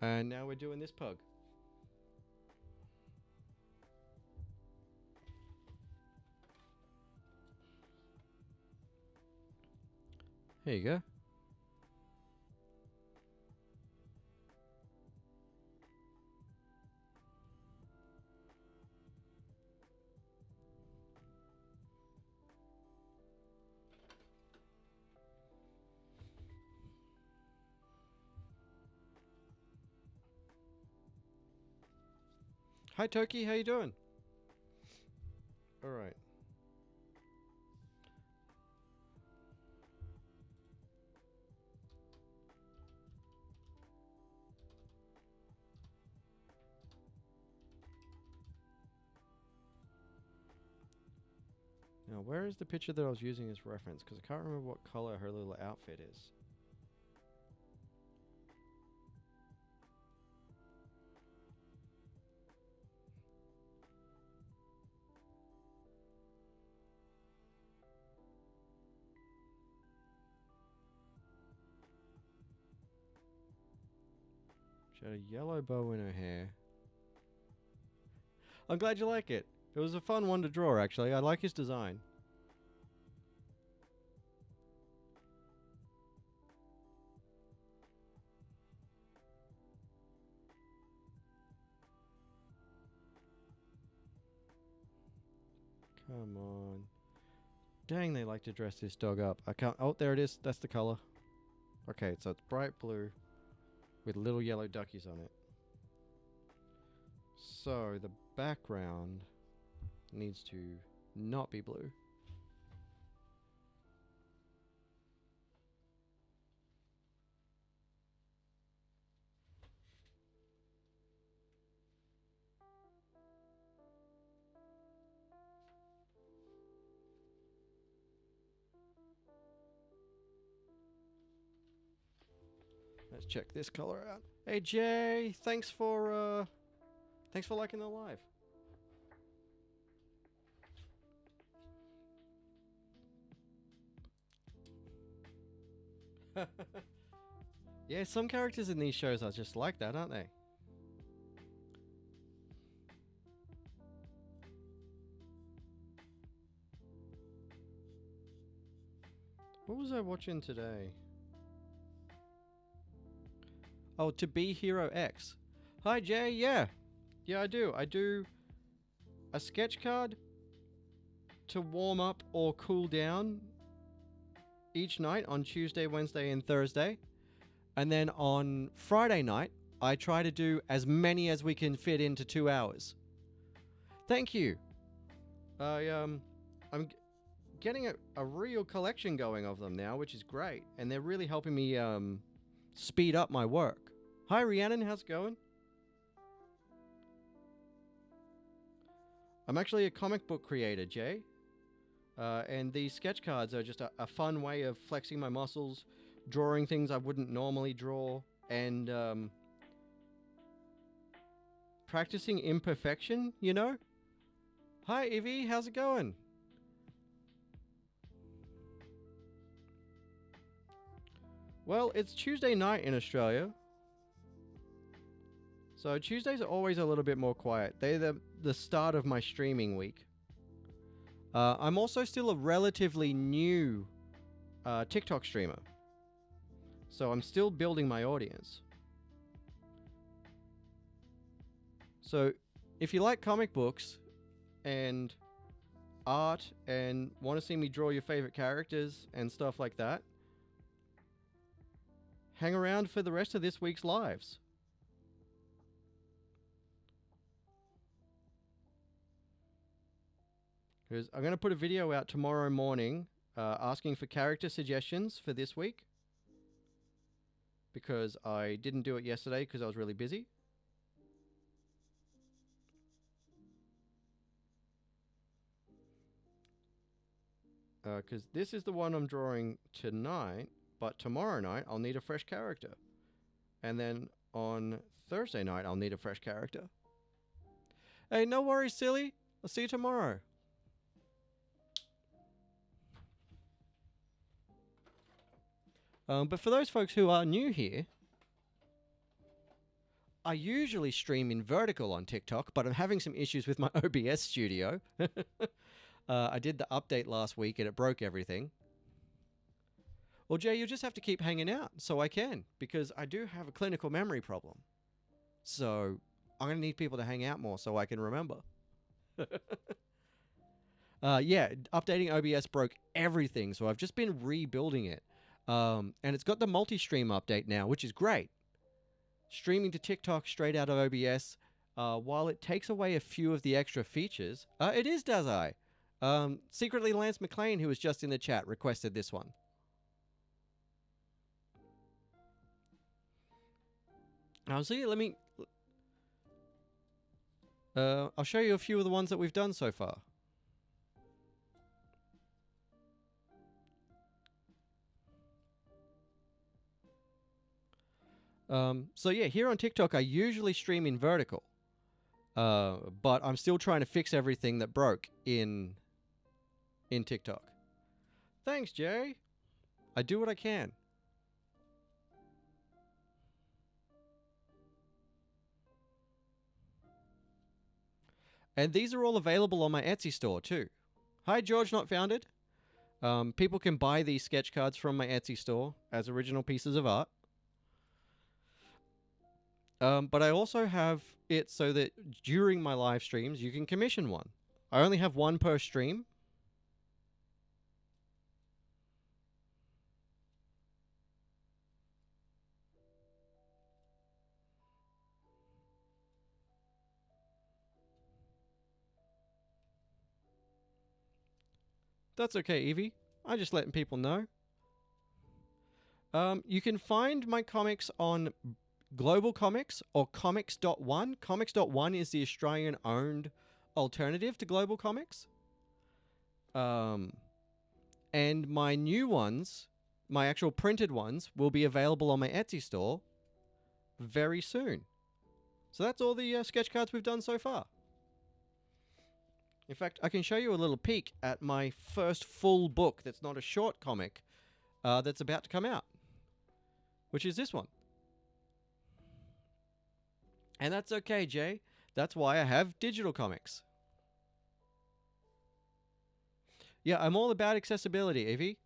and now we're doing this pug. Here you go. Hi Toki, how you doing? All right. Now, where is the picture that I was using as reference? Because I can't remember what color her little outfit is. She had a yellow bow in her hair. I'm glad you like it. It was a fun one to draw, actually. I like his design. Come on. Dang, they like to dress this dog up. I can't... Oh, there it is. That's the color. Okay, so it's bright blue with little yellow duckies on it. So, the background needs to not be blue. Let's check this color out. Hey Jay, thanks for liking the live. Yeah, some characters in these shows are just like that, aren't they? What was I watching today? Oh, To Be Hero X. Hi Jay, yeah. Yeah, I do. I do a sketch card to warm up or cool down each night on Tuesday, Wednesday, and Thursday. And then on Friday night, I try to do as many as we can fit into 2 hours. Thank you. I'm getting a real collection going of them now, which is great. And they're really helping me speed up my work. Hi, Rhiannon. How's it going? I'm actually a comic book creator, Jay. And these sketch cards are just a fun way of flexing my muscles, drawing things I wouldn't normally draw, and practicing imperfection, you know? Hi, Evie. How's it going? Well, it's Tuesday night in Australia. So Tuesdays are always a little bit more quiet. They're the start of my streaming week. I'm also still a relatively new TikTok streamer. So I'm still building my audience. So if you like comic books and art and want to see me draw your favorite characters and stuff like that, hang around for the rest of this week's lives. Because I'm going to put a video out tomorrow morning asking for character suggestions for this week. Because I didn't do it yesterday because I was really busy. Because this is the one I'm drawing tonight, but tomorrow night I'll need a fresh character. And then on Thursday night I'll need a fresh character. Hey, no worries, silly. I'll see you tomorrow. But for those folks who are new here, I usually stream in vertical on TikTok, but I'm having some issues with my OBS studio. I did the update last week and it broke everything. Well, Jay, you'll just have to keep hanging out so I can, because I do have a clinical memory problem. So I'm going to need people to hang out more so I can remember. Yeah, updating OBS broke everything, so I've just been rebuilding it. And it's got the multi-stream update now, which is great. Streaming to TikTok straight out of OBS, while it takes away a few of the extra features, it is, does I? Secretly, Lance McLean, who was just in the chat, requested this one. So let me... I'll show you a few of the ones that we've done so far. So yeah, here on TikTok, I usually stream in vertical. But I'm still trying to fix everything that broke in TikTok. Thanks, Jay. I do what I can. And these are all available on my Etsy store too. Hi, George Not Founded. People can buy these sketch cards from my Etsy store as original pieces of art. But I also have it so that during my live streams, you can commission one. I only have one per stream. That's okay, Evie. I'm just letting people know. You can find my comics on Global Comics or Comics.one. Comics.one is the Australian-owned alternative to Global Comics. And my new ones, my actual printed ones, will be available on my Etsy store very soon. So that's all the sketch cards we've done so far. In fact, I can show you a little peek at my first full book that's not a short comic that's about to come out, which is this one. And that's okay, Jay. That's why I have digital comics. Yeah, I'm all about accessibility, Evie.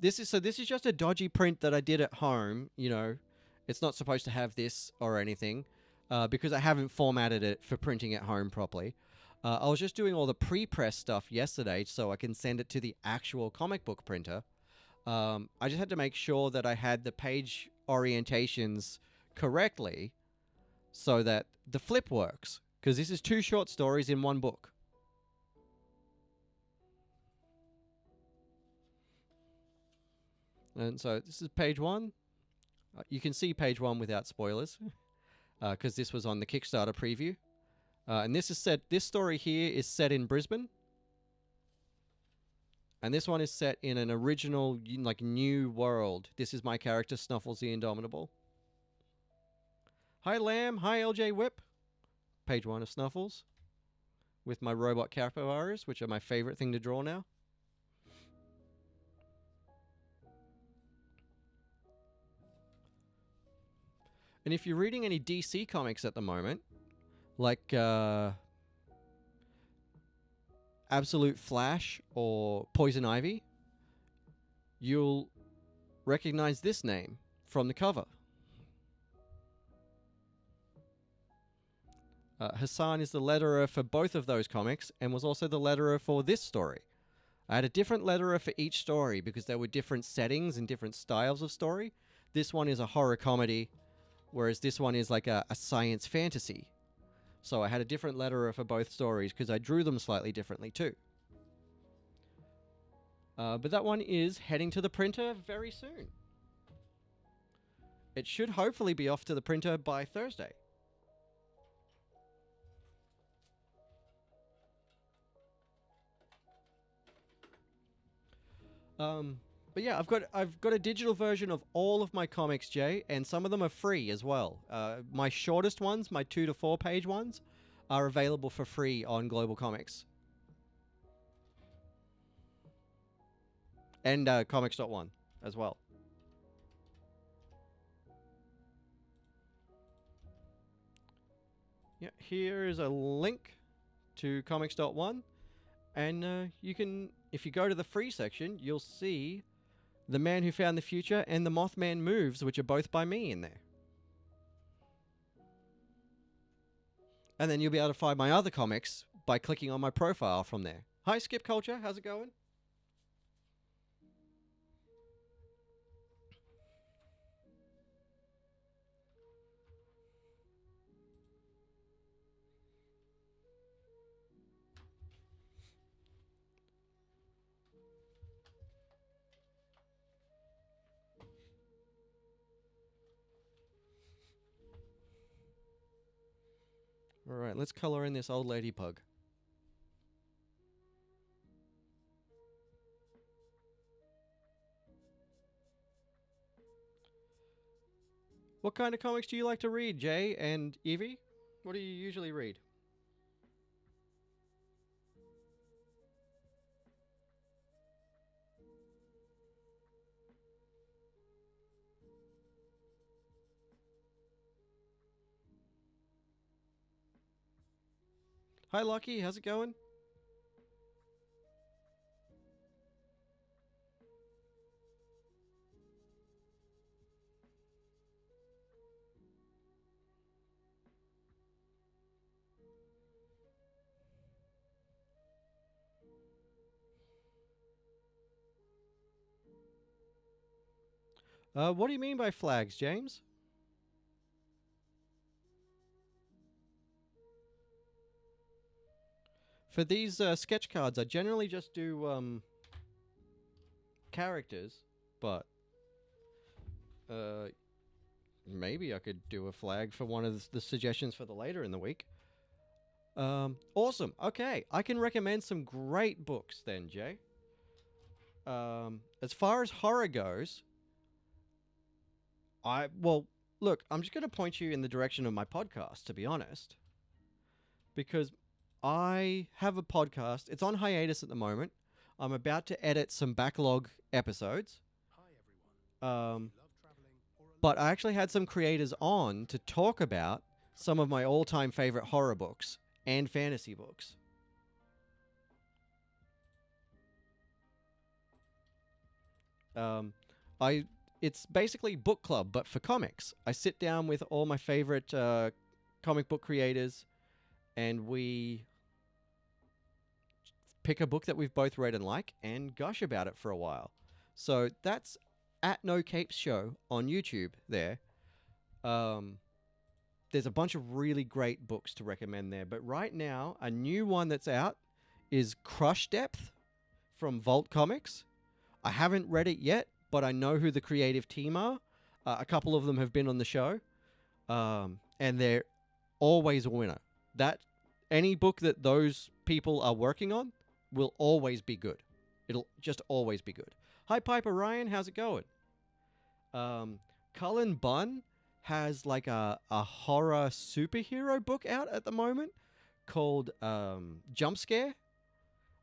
This is just a dodgy print that I did at home. You know, it's not supposed to have this or anything because I haven't formatted it for printing at home properly. I was just doing all the pre-press stuff yesterday so I can send it to the actual comic book printer. I just had to make sure that I had the page orientations correctly so that the flip works, because this is 2 short stories in 1 book. And so this is page 1. You can see page 1 without spoilers, because this was on the Kickstarter preview. And this story here is set in Brisbane. And this one is set in an original, like, new world. This is my character, Snuffles the Indomitable. Hi, Lamb. Hi, LJ Whip. Page 1 of Snuffles. With my robot capybaras, which are my favorite thing to draw now. And if you're reading any DC comics at the moment, like Absolute Flash or Poison Ivy, you'll recognize this name from the cover. Hassan is the letterer for both of those comics and was also the letterer for this story. I had a different letterer for each story because there were different settings and different styles of story. This one is a horror comedy, whereas this one is like a science fantasy. So I had a different letterer for both stories because I drew them slightly differently too. But that one is heading to the printer very soon. It should hopefully be off to the printer by Thursday. But yeah, I've got a digital version of all of my comics, Jay, and some of them are free as well. My shortest ones, my 2 to 4 page ones, are available for free on Global Comics. And Comics.one as well. Yeah, here is a link to Comics.one. And you can, if you go to the free section, you'll see The Man Who Found the Future and The Mothman Moves, which are both by me in there. And then you'll be able to find my other comics by clicking on my profile from there. Hi, Skip Culture. How's it going? All right, let's color in this old lady pug. What kind of comics do you like to read, Jay and Evie? What do you usually read? Hi, Lucky. How's it going? What do you mean by flags, James? For these sketch cards, I generally just do characters, but maybe I could do a flag for one of the suggestions for the later in the week. Awesome. Okay, I can recommend some great books then, Jay. As far as horror goes, look, I'm just going to point you in the direction of my podcast, to be honest, because I have a podcast. It's on hiatus at the moment. I'm about to edit some backlog episodes. Hi everyone. But I actually had some creators on to talk about some of my all-time favorite horror books and fantasy books. It's basically book club, but for comics. I sit down with all my favorite comic book creators, and we pick a book that we've both read and like, and gush about it for a while. So that's at No Capes Show on YouTube there. There's a bunch of really great books to recommend there. But right now, a new one that's out is Crush Depth from Vault Comics. I haven't read it yet, but I know who the creative team are. A couple of them have been on the show. And they're always a winner. Any book that those people are working on will always be good. It'll just always be good. Hi, Piper Ryan. How's it going? Cullen Bunn has like a horror superhero book out at the moment called Jump Scare.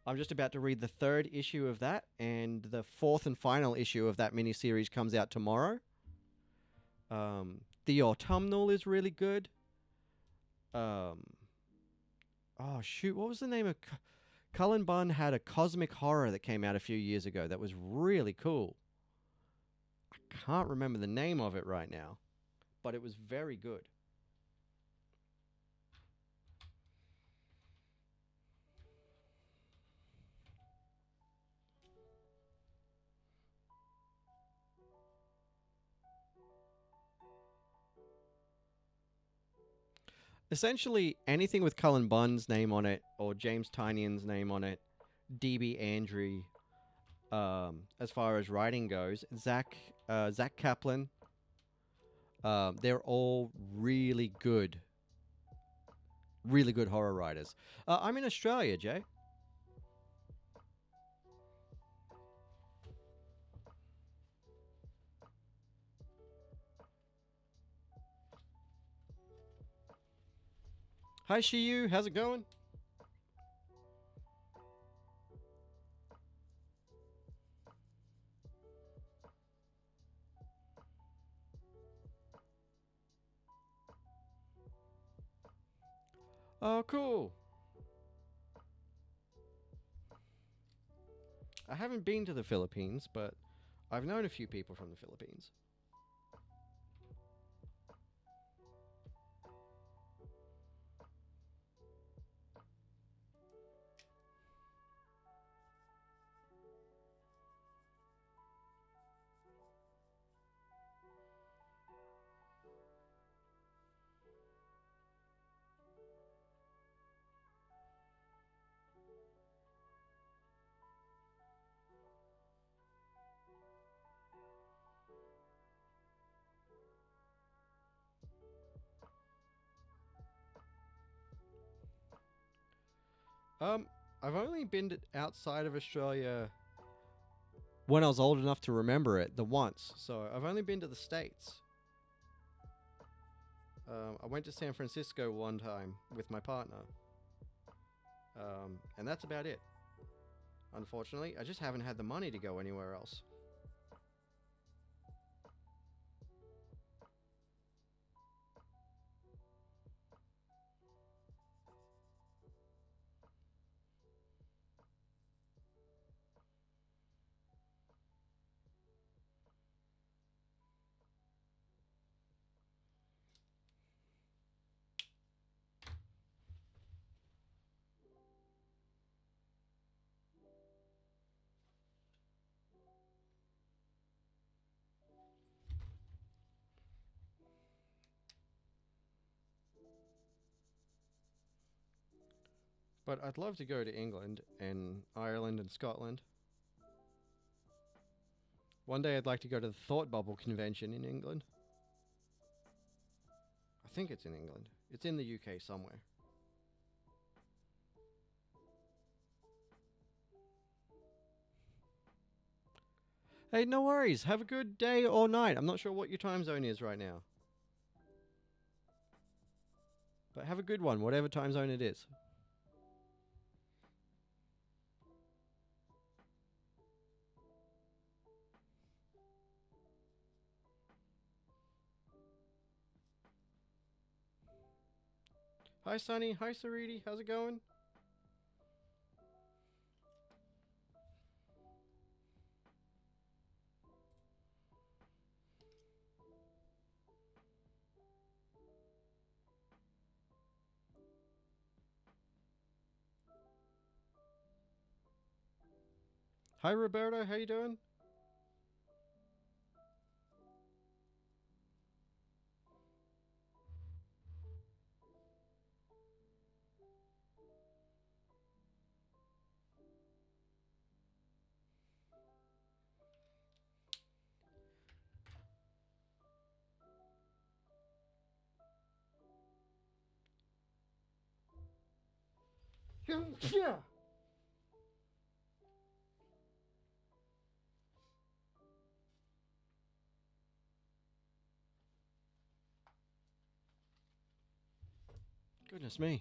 I'm just about to read the 3rd issue of that, and the 4th and final issue of that miniseries comes out tomorrow. The Autumnal is really good. Oh shoot, what was the name of... Cullen Bunn had a cosmic horror that came out a few years ago that was really cool. I can't remember the name of it right now, but it was very good. Essentially, anything with Cullen Bunn's name on it, or James Tynion's name on it, D.B. Andrew, as far as writing goes, Zach Kaplan, they're all really good horror writers. I'm in Australia, Jay. Hi, Shiyu. How's it going? Oh, cool. I haven't been to the Philippines, but I've known a few people from the Philippines. I've only been outside of Australia when I was old enough to remember it, the once. So I've only been to the States. I went to San Francisco one time with my partner. And that's about it. Unfortunately, I just haven't had the money to go anywhere else. But I'd love to go to England and Ireland and Scotland. One day I'd like to go to the Thought Bubble Convention in England. I think it's in England. It's in the UK somewhere. Hey, no worries. Have a good day or night. I'm not sure what your time zone is right now. But have a good one, whatever time zone it is. Hi, Sunny. Hi, Sariti. How's it going? Hi, Roberto. How you doing? Yeah. Goodness me.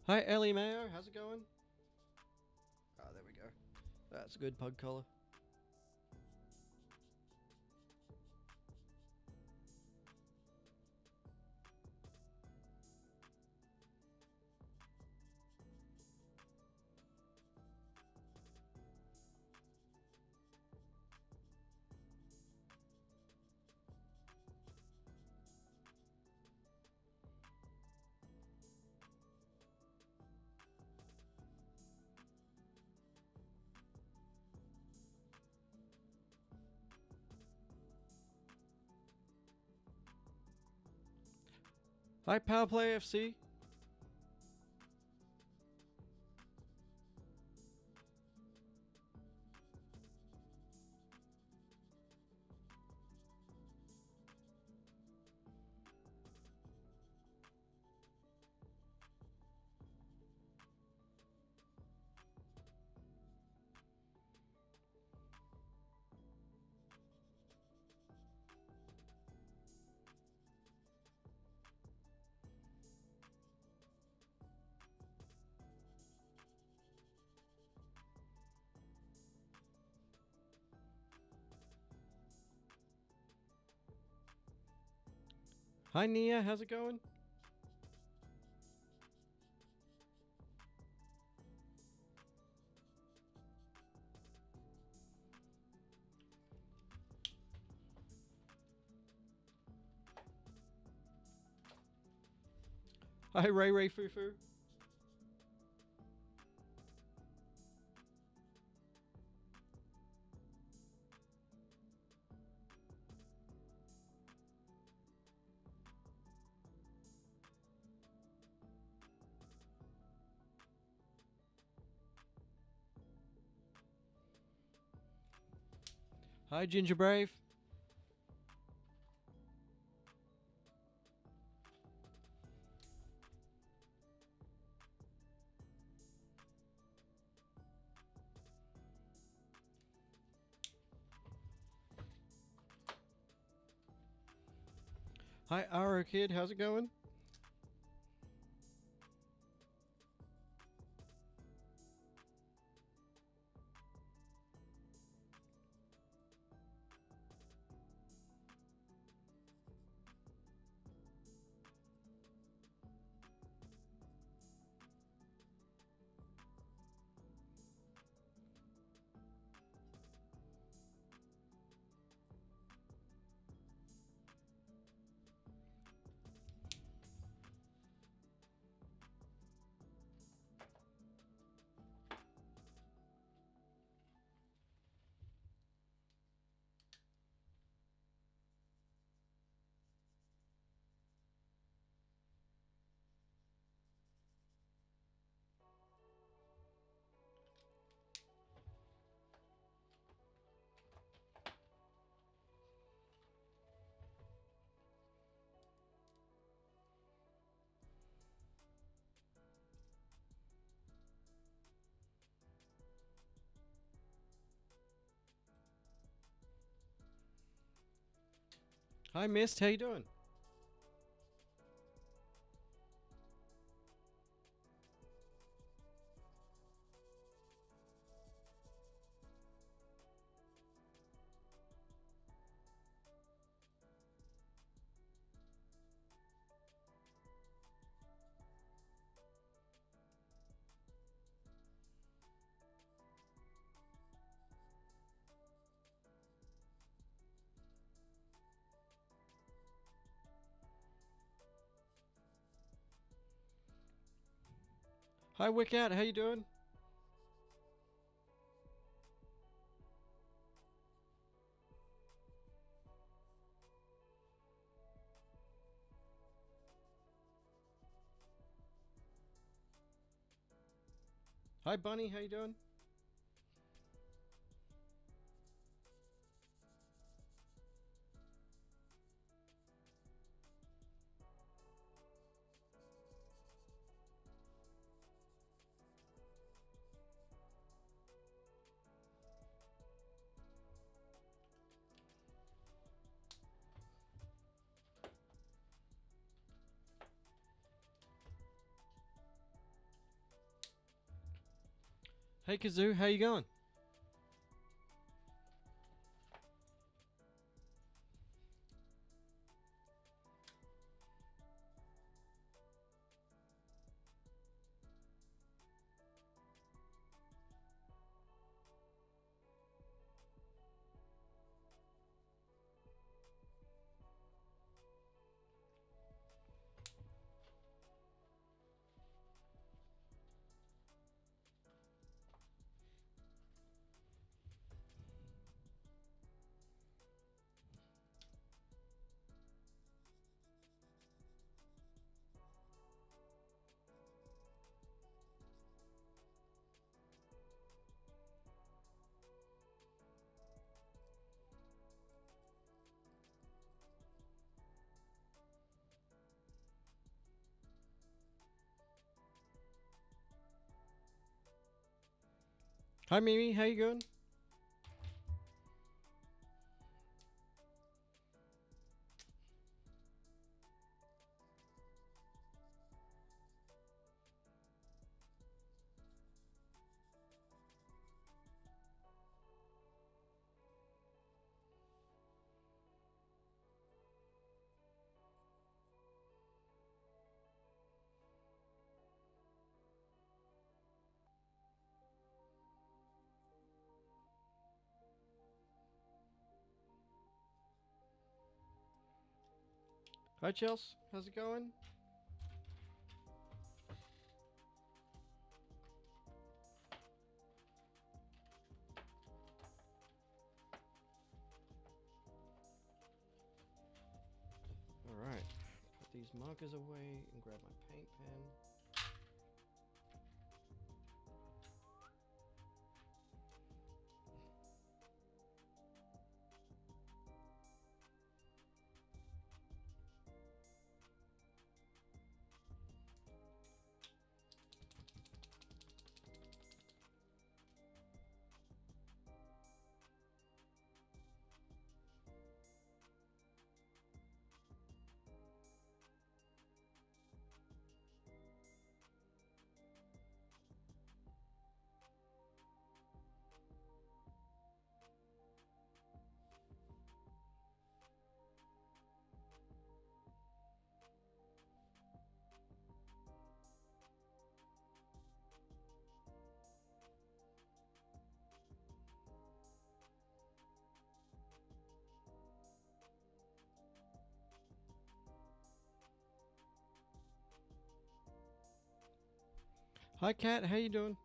Hi, Ellie Mayo. How's it going? Ah, there we go. That's a good pug collar. Hi, Powerplay FC. Hi, Nia. How's it going? Hi, Ray Ray Foo Foo. Hi, Ginger Brave. Hi, Arrow Kid. How's it going? Hi, Mist. How you doing? Hi, Wicket. How you doing? Hi, Bunny. How you doing? Hey, Kazoo. How you going? Hi, Mimi. How you going? Hi, Chels. How's it going? All right. Put these markers away and grab my paint pen. Hi, Kat. How you doing?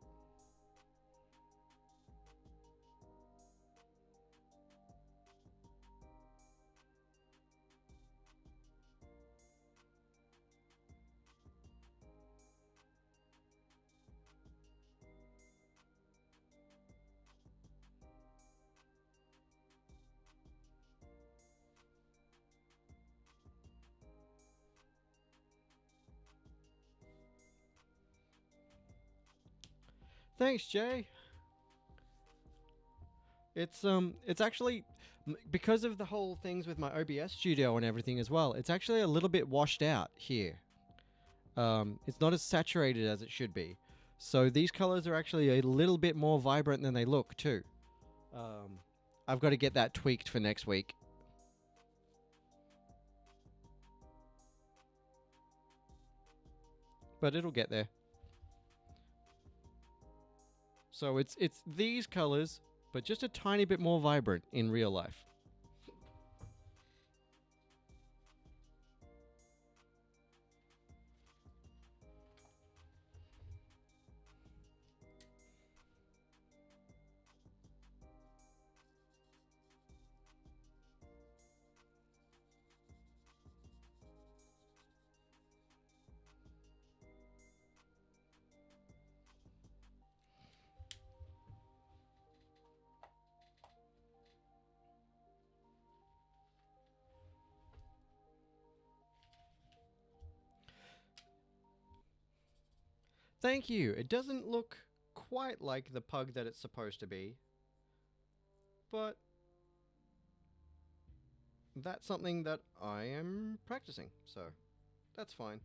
Thanks, Jay. It's actually Because of the whole things with my OBS studio and everything as well, it's actually a little bit washed out here. It's not as saturated as it should be. So these colors are actually a little bit more vibrant than they look too. I've got to get that tweaked for next week. But it'll get there. So it's these colors, but just a tiny bit more vibrant in real life. Thank you. It doesn't look quite like the pug that it's supposed to be, but that's something that I am practicing, so that's fine.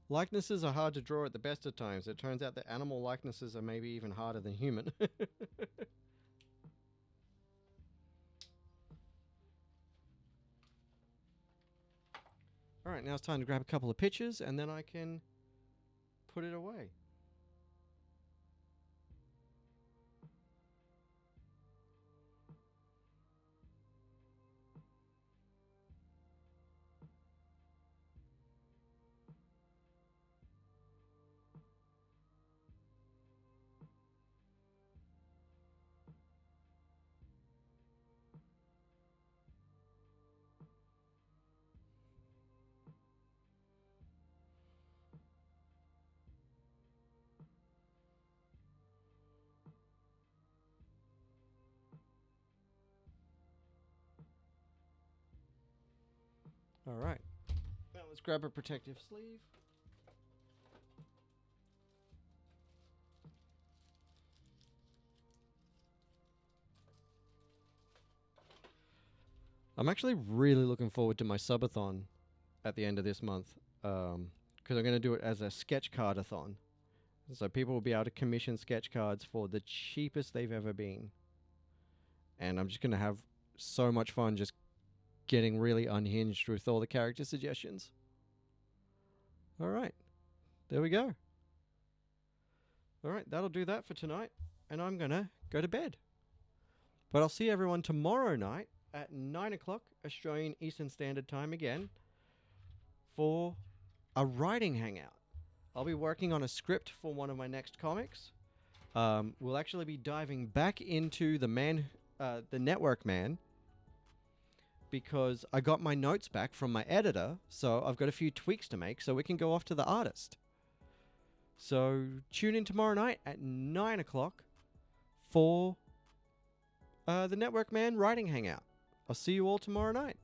Likenesses are hard to draw at the best of times. It turns out that animal likenesses are maybe even harder than human. Alright, now it's time to grab a couple of pictures and then I can put it away. Alright, now let's grab a protective sleeve. I'm actually really looking forward to my subathon at the end of this month, because I'm going to do it as a sketch card-a-thon. So people will be able to commission sketch cards for the cheapest they've ever been. And I'm just going to have so much fun just getting really unhinged with all the character suggestions. Alright, there we go. Alright, that'll do that for tonight, and I'm gonna go to bed. But I'll see everyone tomorrow night at 9 o'clock Australian Eastern Standard Time again for a writing hangout. I'll be working on a script for one of my next comics. We'll actually be diving back into the Network Man, because I got my notes back from my editor, so I've got a few tweaks to make so we can go off to the artist. So tune in tomorrow night at 9 o'clock for the Network Man writing hangout. I'll see you all tomorrow night.